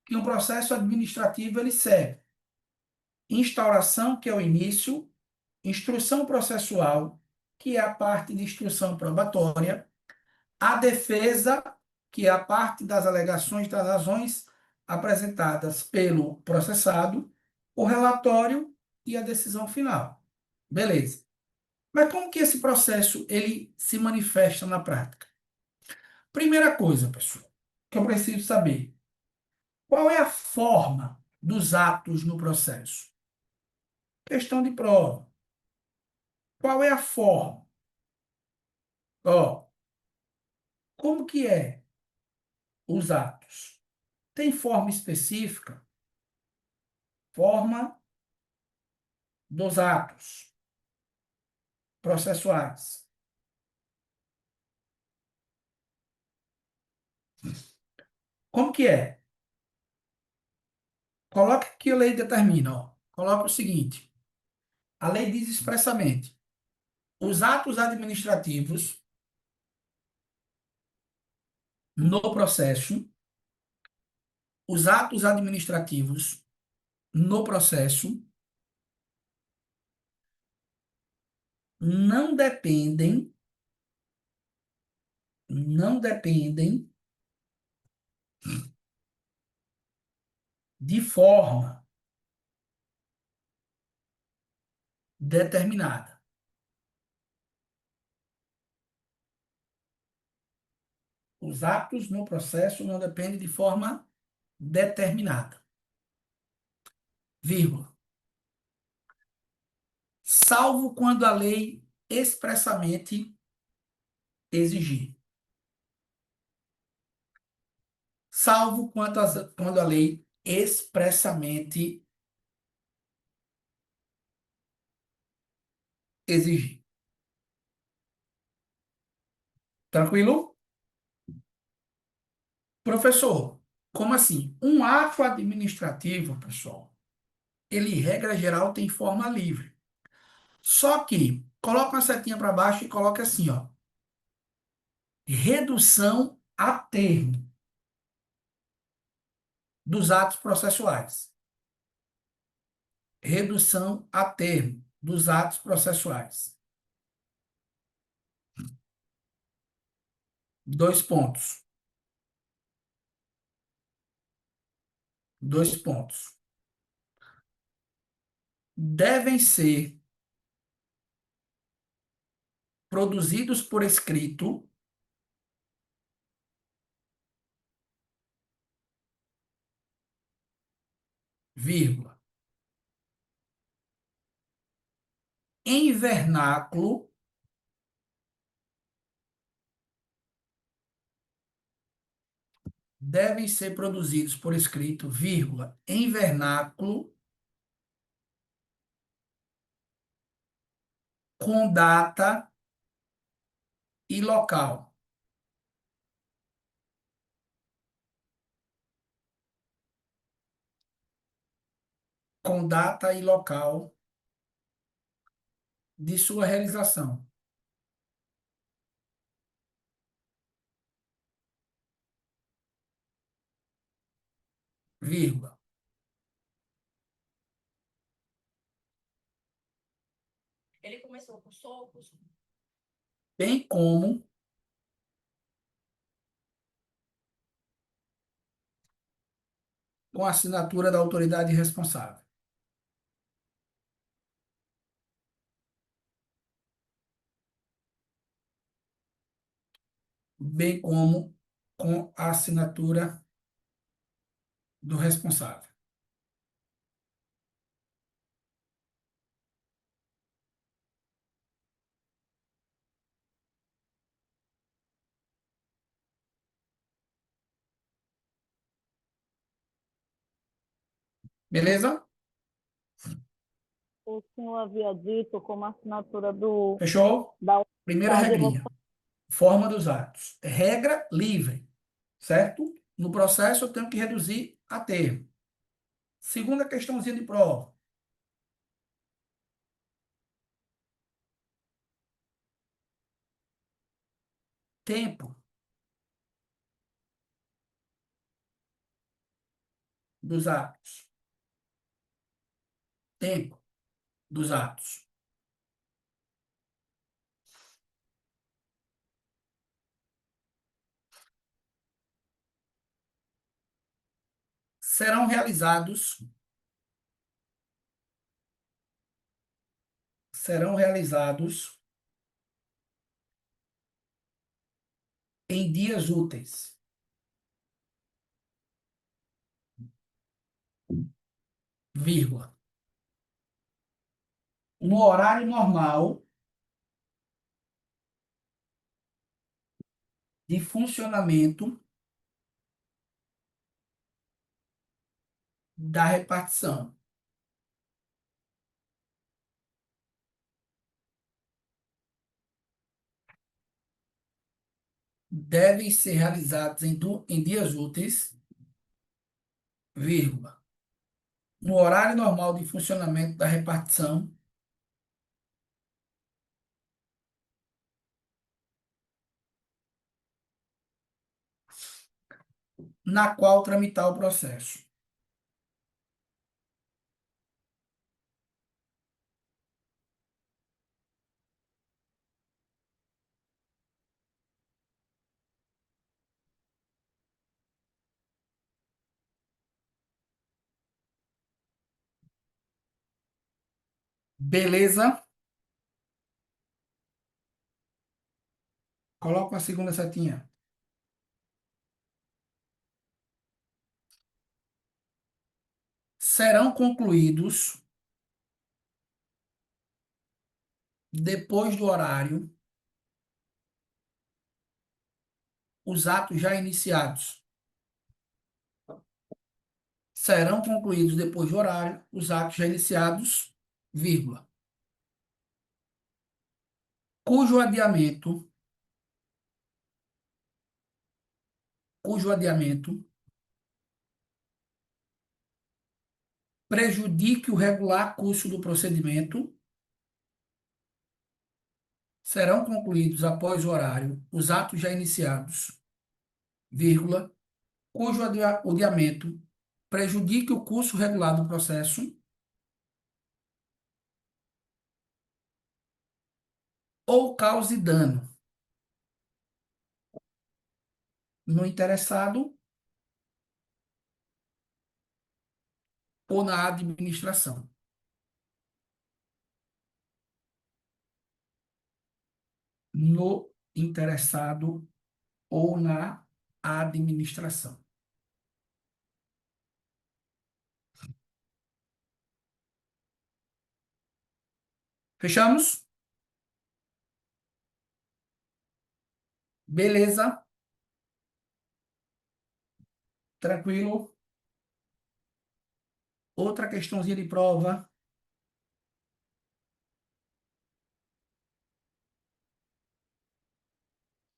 que um processo administrativo ele segue. Instauração, que é o início, instrução processual, que é a parte de instrução probatória, a defesa, que é a parte das alegações das razões apresentadas pelo processado, o relatório e a decisão final. Beleza. Mas como que esse processo ele se manifesta na prática? Primeira coisa, pessoal, que eu preciso saber, qual é a forma dos atos no processo? Questão de prova. Qual é a forma? Ó, como que é os atos? Tem forma específica? Forma dos atos processuais. Como que é? Coloca que a lei determina, ó. Coloca o seguinte: a lei diz expressamente: os atos administrativos no processo, os atos administrativos no processo não dependem, não dependem de forma determinada. Os atos no processo não dependem de forma determinada. Vírgula. Salvo quando a lei expressamente exigir. Salvo quando a lei expressamente exigir. Tranquilo? Professor, como assim? Um ato administrativo, pessoal, ele, regra geral, tem forma livre. Só que, coloca uma setinha para baixo e coloca assim, ó. Redução a termo dos atos processuais. Redução a termo dos atos processuais. Dois pontos. Dois pontos. Devem ser produzidos por escrito, vírgula, em vernáculo, devem ser produzidos por escrito, vírgula, em vernáculo, com data e local. Com data e local de sua realização. Vírgula. Ele começou com socos. Bem como com a assinatura da autoridade responsável. Bem como com a assinatura do responsável. Beleza? O senhor havia dito como assinatura do, Fechou? da Primeira autoridade, eu vou regrinha. Forma dos atos. Regra livre, certo? No processo eu tenho que reduzir a termo. Segunda questãozinha de prova. Tempo dos atos. Tempo dos atos. Serão realizados em dias úteis. Vírgula. No horário normal de funcionamento da repartição. Devem ser realizados em dias úteis, vírgula, no horário normal de funcionamento da repartição, na qual tramitar o processo. Beleza? Coloca a segunda setinha. Serão concluídos depois do horário os atos já iniciados. Serão concluídos depois do horário os atos já iniciados, vírgula, cujo adiamento prejudique o regular curso do procedimento. Serão concluídos após o horário os atos já iniciados, vírgula, cujo adiamento prejudique o curso regular do processo ou cause dano no interessado ou na administração. No interessado ou na administração. Fechamos? Beleza? Tranquilo? Outra questãozinha de prova.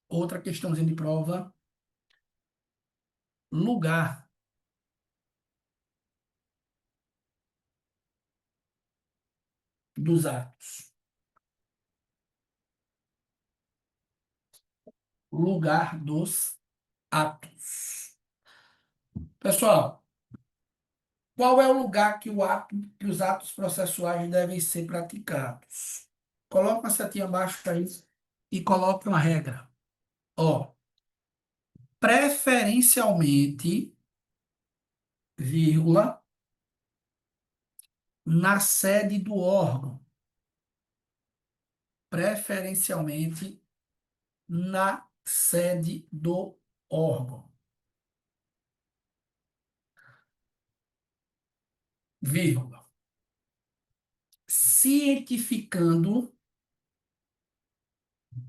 Outra questãozinha de prova. Lugar dos atos. Lugar dos atos. Pessoal, qual é o lugar que os atos processuais devem ser praticados? Coloca uma setinha abaixo aí e coloque uma regra. Ó, preferencialmente, vírgula, na sede do órgão. Preferencialmente na sede do órgão. Vírgula. Cientificando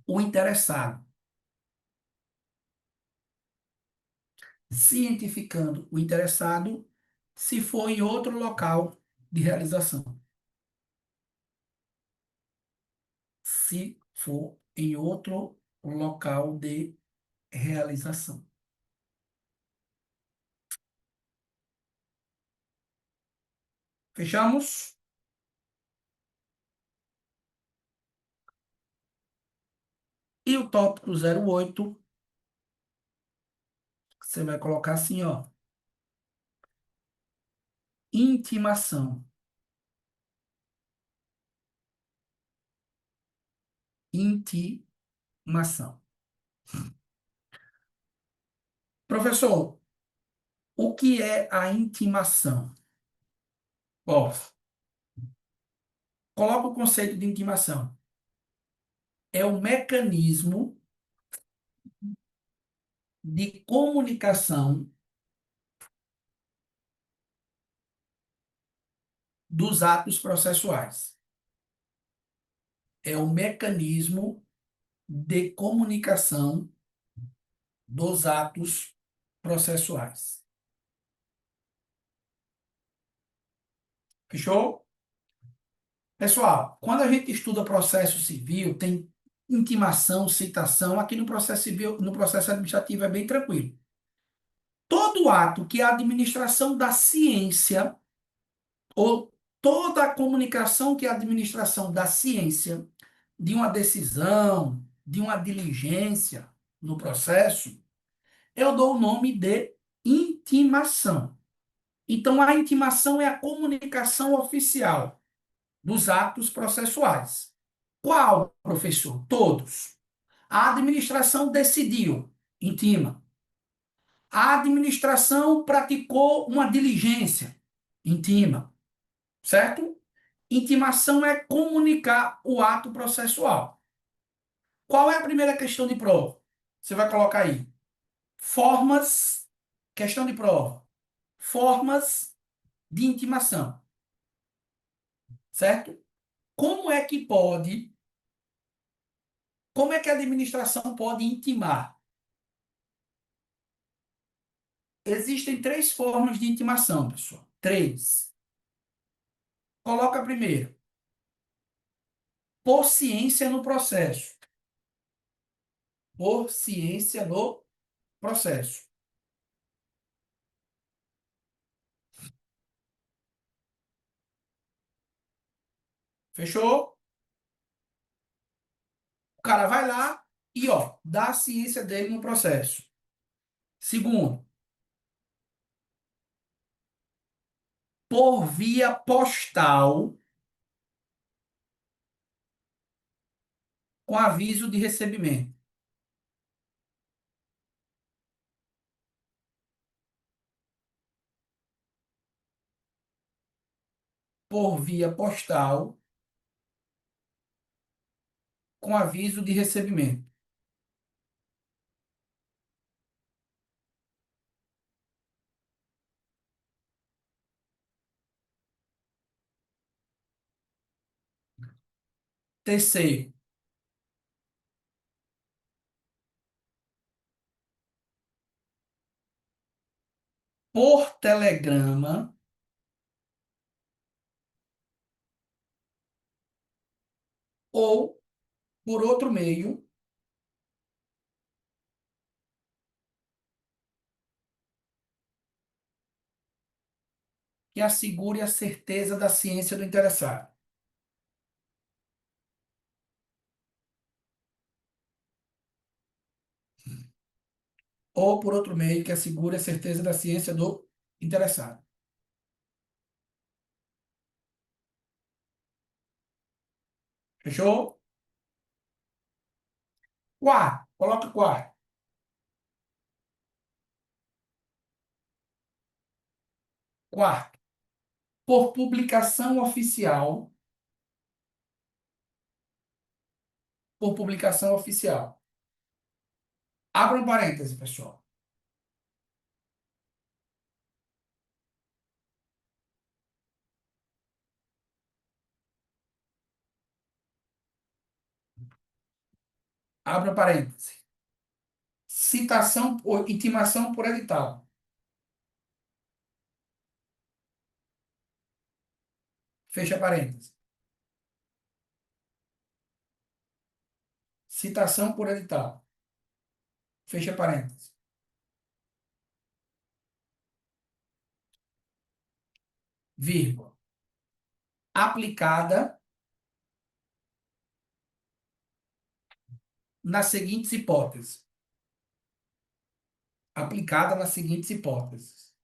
o interessado. Cientificando o interessado se for em outro local de realização. Se for em outro local de realização. Fechamos? E o tópico 08, você vai colocar assim, ó. Intimação. Intimação. Professor, o que é a intimação? Ó, coloca o conceito de intimação. É o mecanismo de comunicação dos atos processuais. É o mecanismo de comunicação dos atos processuais. Fechou? Pessoal, quando a gente estuda processo civil, tem intimação, citação. Aqui no processo civil, no processo administrativo é bem tranquilo. Todo ato que a administração da ciência ou toda a comunicação que a administração da ciência de uma decisão, de uma diligência no processo, eu dou o nome de intimação. Então, a intimação é a comunicação oficial dos atos processuais. Qual, professor? Todos. A administração decidiu, intima. A administração praticou uma diligência, intima. Certo? Intimação é comunicar o ato processual. Qual é a primeira questão de prova? Você vai colocar aí. Formas, questão de prova. Formas de intimação. Certo? Como é que pode, como é que a administração pode intimar? Existem três formas de intimação, pessoal. Três. Coloca primeiro. Por ciência no processo. Por ciência no processo. Fechou? O cara vai lá e, ó, dá a ciência dele no processo. Segundo, por via postal com aviso de recebimento. Por via postal com aviso de recebimento. Terceiro, por telegrama ou por outro meio que assegure a certeza da ciência do interessado. Ou por outro meio que assegure a certeza da ciência do interessado. Fechou? Quarto, coloca quarto. Quarto, por publicação oficial. Por publicação oficial. Abra um parêntese, pessoal. Abra parêntese. Citação ou intimação por edital. Fecha parêntese. Citação por edital. Fecha parêntese. Vírgula. Aplicada nas seguintes hipóteses. Aplicada nas seguintes hipóteses.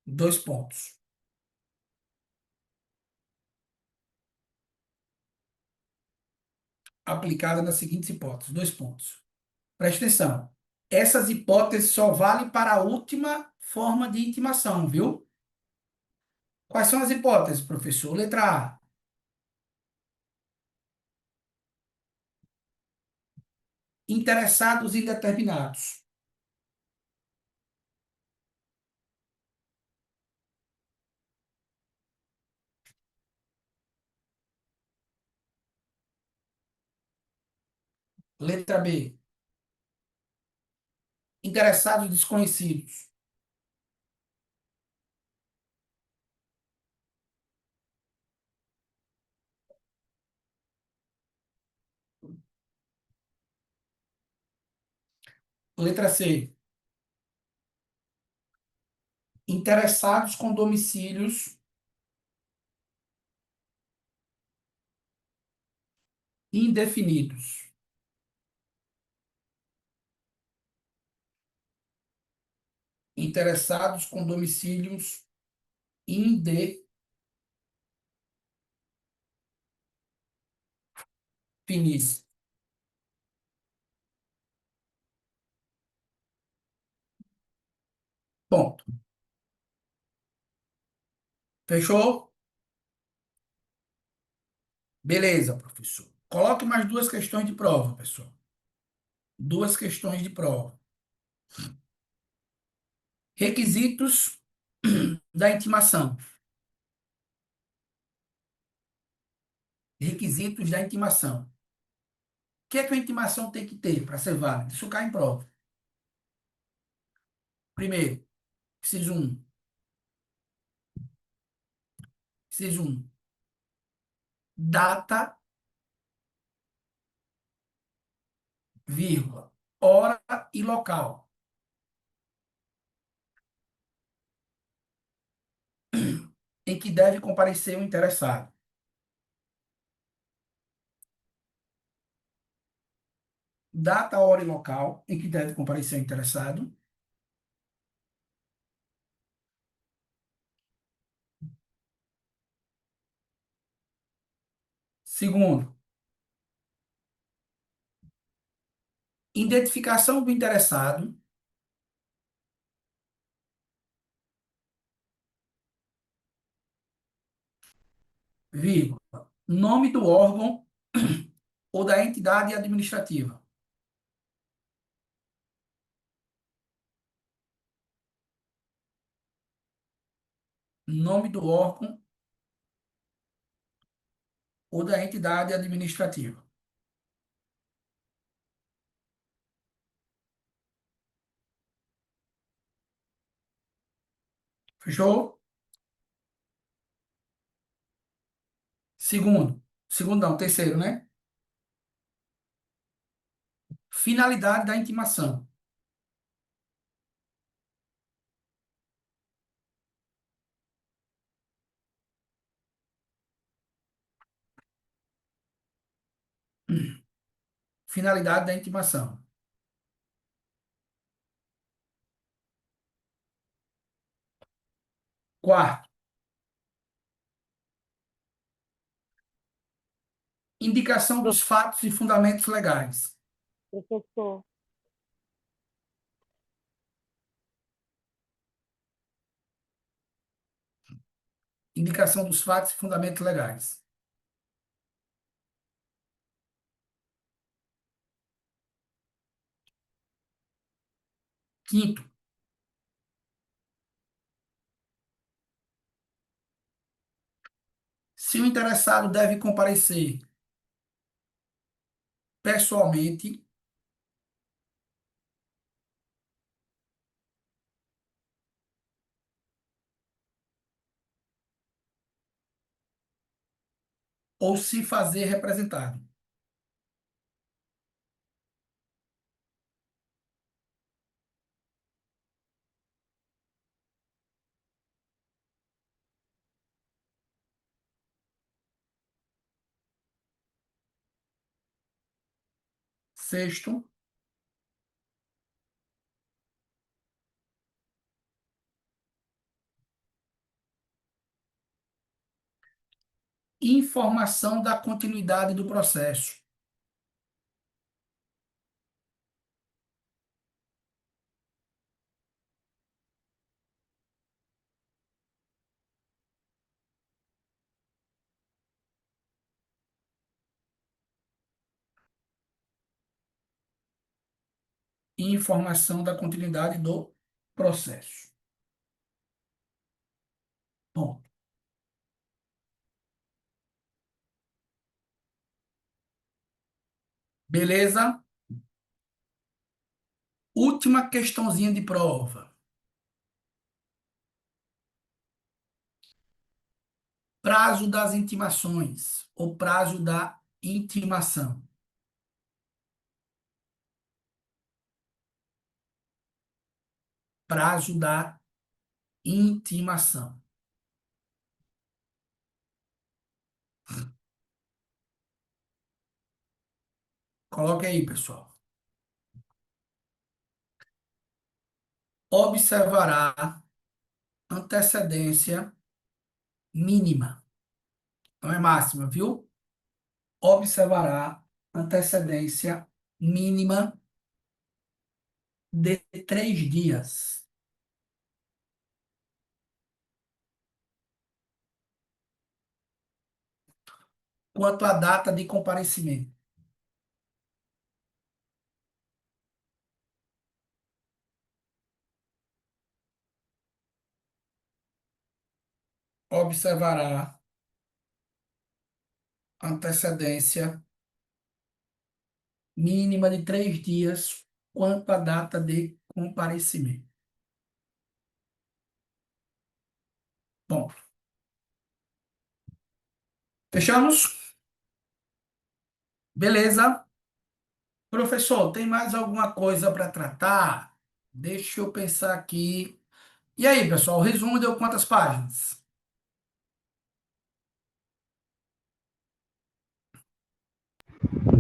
Dois pontos. Aplicada nas seguintes hipóteses. Dois pontos. Preste atenção. Essas hipóteses só valem para a última forma de intimação, viu? Quais são as hipóteses, professor? Letra A. Interessados indeterminados. Letra B. Interessados desconhecidos. Letra C. Interessados com domicílios indefinidos. interessados com domicílios indefinidos. Ponto. Fechou? Beleza, professor. Coloque mais duas questões de prova, pessoal. Duas questões de prova. Requisitos da intimação. Requisitos da intimação. O que é que a intimação tem que ter para ser válida? Isso cai em prova. Primeiro, preciso um. Preciso um. Data, vírgula, hora e local em que deve comparecer o interessado. Data, hora e local em que deve comparecer o interessado. Segundo, identificação do interessado, vírgula, nome do órgão ou da entidade administrativa. Nome do órgão ou da entidade administrativa. Fechou? Segundo não, terceiro, né? Finalidade da intimação. Finalidade da intimação. Quarto, indicação dos fatos e fundamentos legais. Professor, Indicação dos fatos e fundamentos legais. Quinto, se o interessado deve comparecer pessoalmente ou se fazer representado. Sexto, informação da continuidade do processo. Informação da continuidade do processo. Bom, beleza? Última questãozinha de prova. Prazo das intimações, ou prazo da intimação. Prazo da intimação. Coloque aí, pessoal. observará antecedência mínima. Não é máxima, viu? Observará antecedência mínima de 3 dias. Quanto à data de comparecimento. Observará antecedência mínima de 3 dias quanto à data de comparecimento. Bom, fechamos? Beleza? Professor, tem mais alguma coisa para tratar? Deixa eu pensar aqui. E aí, pessoal, o resumo deu quantas páginas?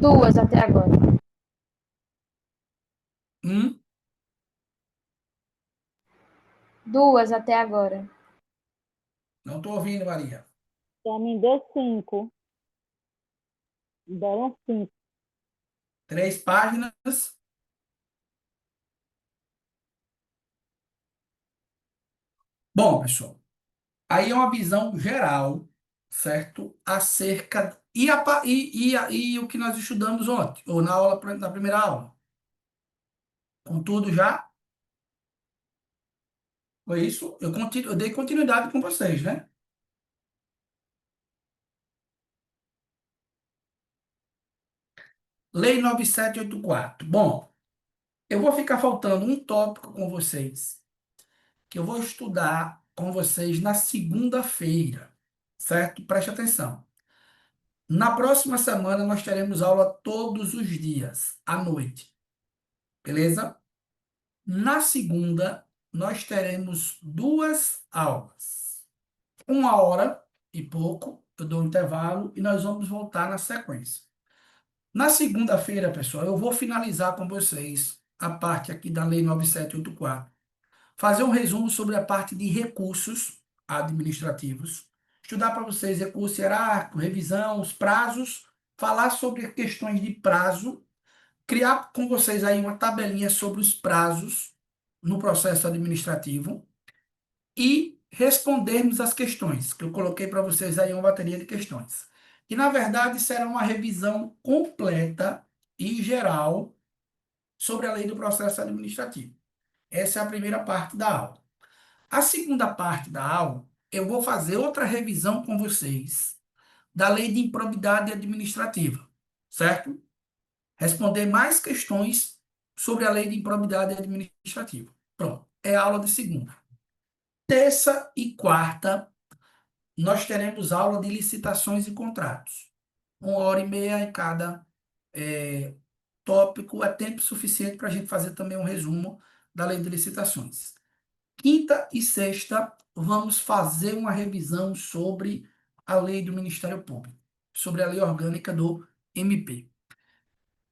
2 até agora. Hum? 2 até agora. Não estou ouvindo, Maria. Para mim deu 5. Deram 5. 3 páginas. Bom, pessoal, aí é uma visão geral, certo? Acerca. E o que nós estudamos ontem, ou na aula, na primeira aula? Com tudo já? Foi isso? Eu dei continuidade com vocês, né? Lei 9784. Bom, eu vou ficar faltando um tópico com vocês, que eu vou estudar com vocês na segunda-feira, certo? Preste atenção. Na próxima semana nós teremos aula todos os dias, à noite, beleza? Na segunda, nós teremos 2 aulas. 1 hora e pouco, eu dou um intervalo e nós vamos voltar na sequência. Na segunda-feira, pessoal, eu vou finalizar com vocês a parte aqui da Lei 9784. Fazer um resumo sobre a parte de recursos administrativos. Estudar para vocês recurso hierárquico, revisão, os prazos. Falar sobre questões de prazo. Criar com vocês aí uma tabelinha sobre os prazos no processo administrativo. E respondermos as questões, que eu coloquei para vocês aí uma bateria de questões. E, na verdade, será uma revisão completa e geral sobre a lei do processo administrativo. Essa é a primeira parte da aula. A segunda parte da aula, eu vou fazer outra revisão com vocês da lei de improbidade administrativa, certo? Responder mais questões sobre a lei de improbidade administrativa. Pronto, é a aula de segunda. Terça e quarta, nós teremos aula de licitações e contratos. 1 hora e meia em cada tópico, é tempo suficiente para a gente fazer também um resumo da lei de licitações. Quinta e sexta, vamos fazer uma revisão sobre a lei do Ministério Público, sobre a lei orgânica do MP.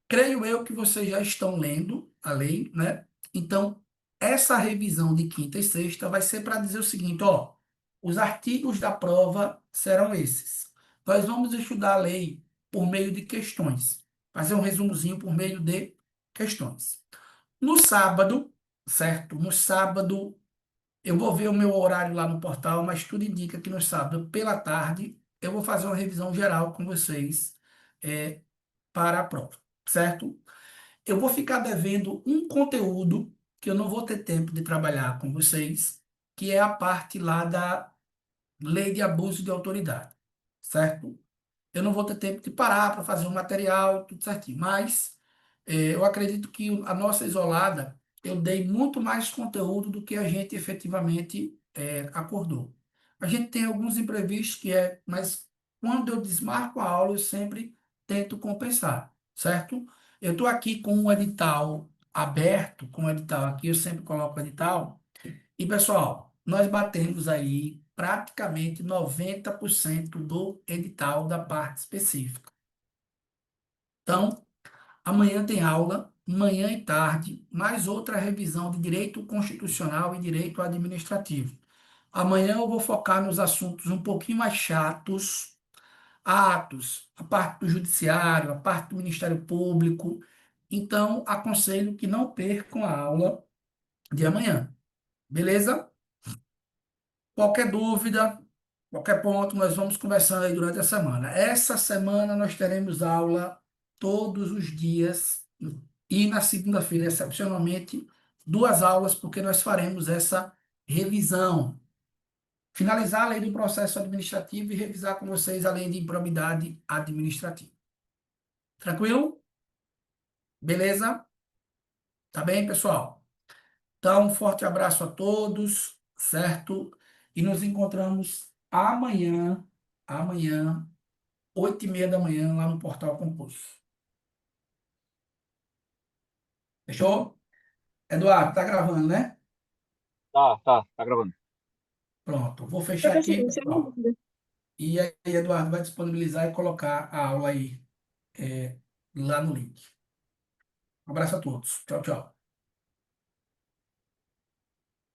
Creio eu que vocês já estão lendo a lei, né? Então, essa revisão de quinta e sexta vai ser para dizer o seguinte, ó, os artigos da prova serão esses. Nós vamos estudar a lei por meio de questões, fazer um resumozinho por meio de questões. No sábado, certo? No sábado, eu vou ver o meu horário lá no portal, mas tudo indica que no sábado, pela tarde, eu vou fazer uma revisão geral com vocês para a prova, certo? Eu vou ficar devendo um conteúdo que eu não vou ter tempo de trabalhar com vocês, que é a parte lá da lei de abuso de autoridade, certo? Eu não vou ter tempo de parar para fazer um material, tudo certinho, mas eu acredito que a nossa isolada, eu dei muito mais conteúdo do que a gente efetivamente acordou. A gente tem alguns imprevistos mas quando eu desmarco a aula, eu sempre tento compensar, certo? Eu estou aqui com um edital aberto, com o edital aqui, eu sempre coloco o edital. E, pessoal, nós batemos aí praticamente 90% do edital da parte específica. Então, amanhã tem aula, manhã e tarde, mais outra revisão de direito constitucional e direito administrativo. Amanhã eu vou focar nos assuntos um pouquinho mais chatos, atos, a parte do judiciário, a parte do Ministério Público. Então, aconselho que não percam a aula de amanhã. Beleza? Qualquer dúvida, qualquer ponto, nós vamos conversando aí durante a semana. Essa semana nós teremos aula todos os dias e na segunda-feira, excepcionalmente, duas aulas, porque nós faremos essa revisão. Finalizar a lei do processo administrativo e revisar com vocês a lei de improbidade administrativa. Tranquilo? Beleza? Tá bem, pessoal? Então, um forte abraço a todos, certo? E nos encontramos amanhã, 8h30 da manhã, lá no Portal Concurso. Fechou? Eduardo, tá gravando, né? Tá gravando. Pronto, vou fechar Professor, aqui, isso é uma pessoal. dúvida. E aí, Eduardo vai disponibilizar e colocar a aula aí, lá no link. Um abraço a todos. Tchau, tchau.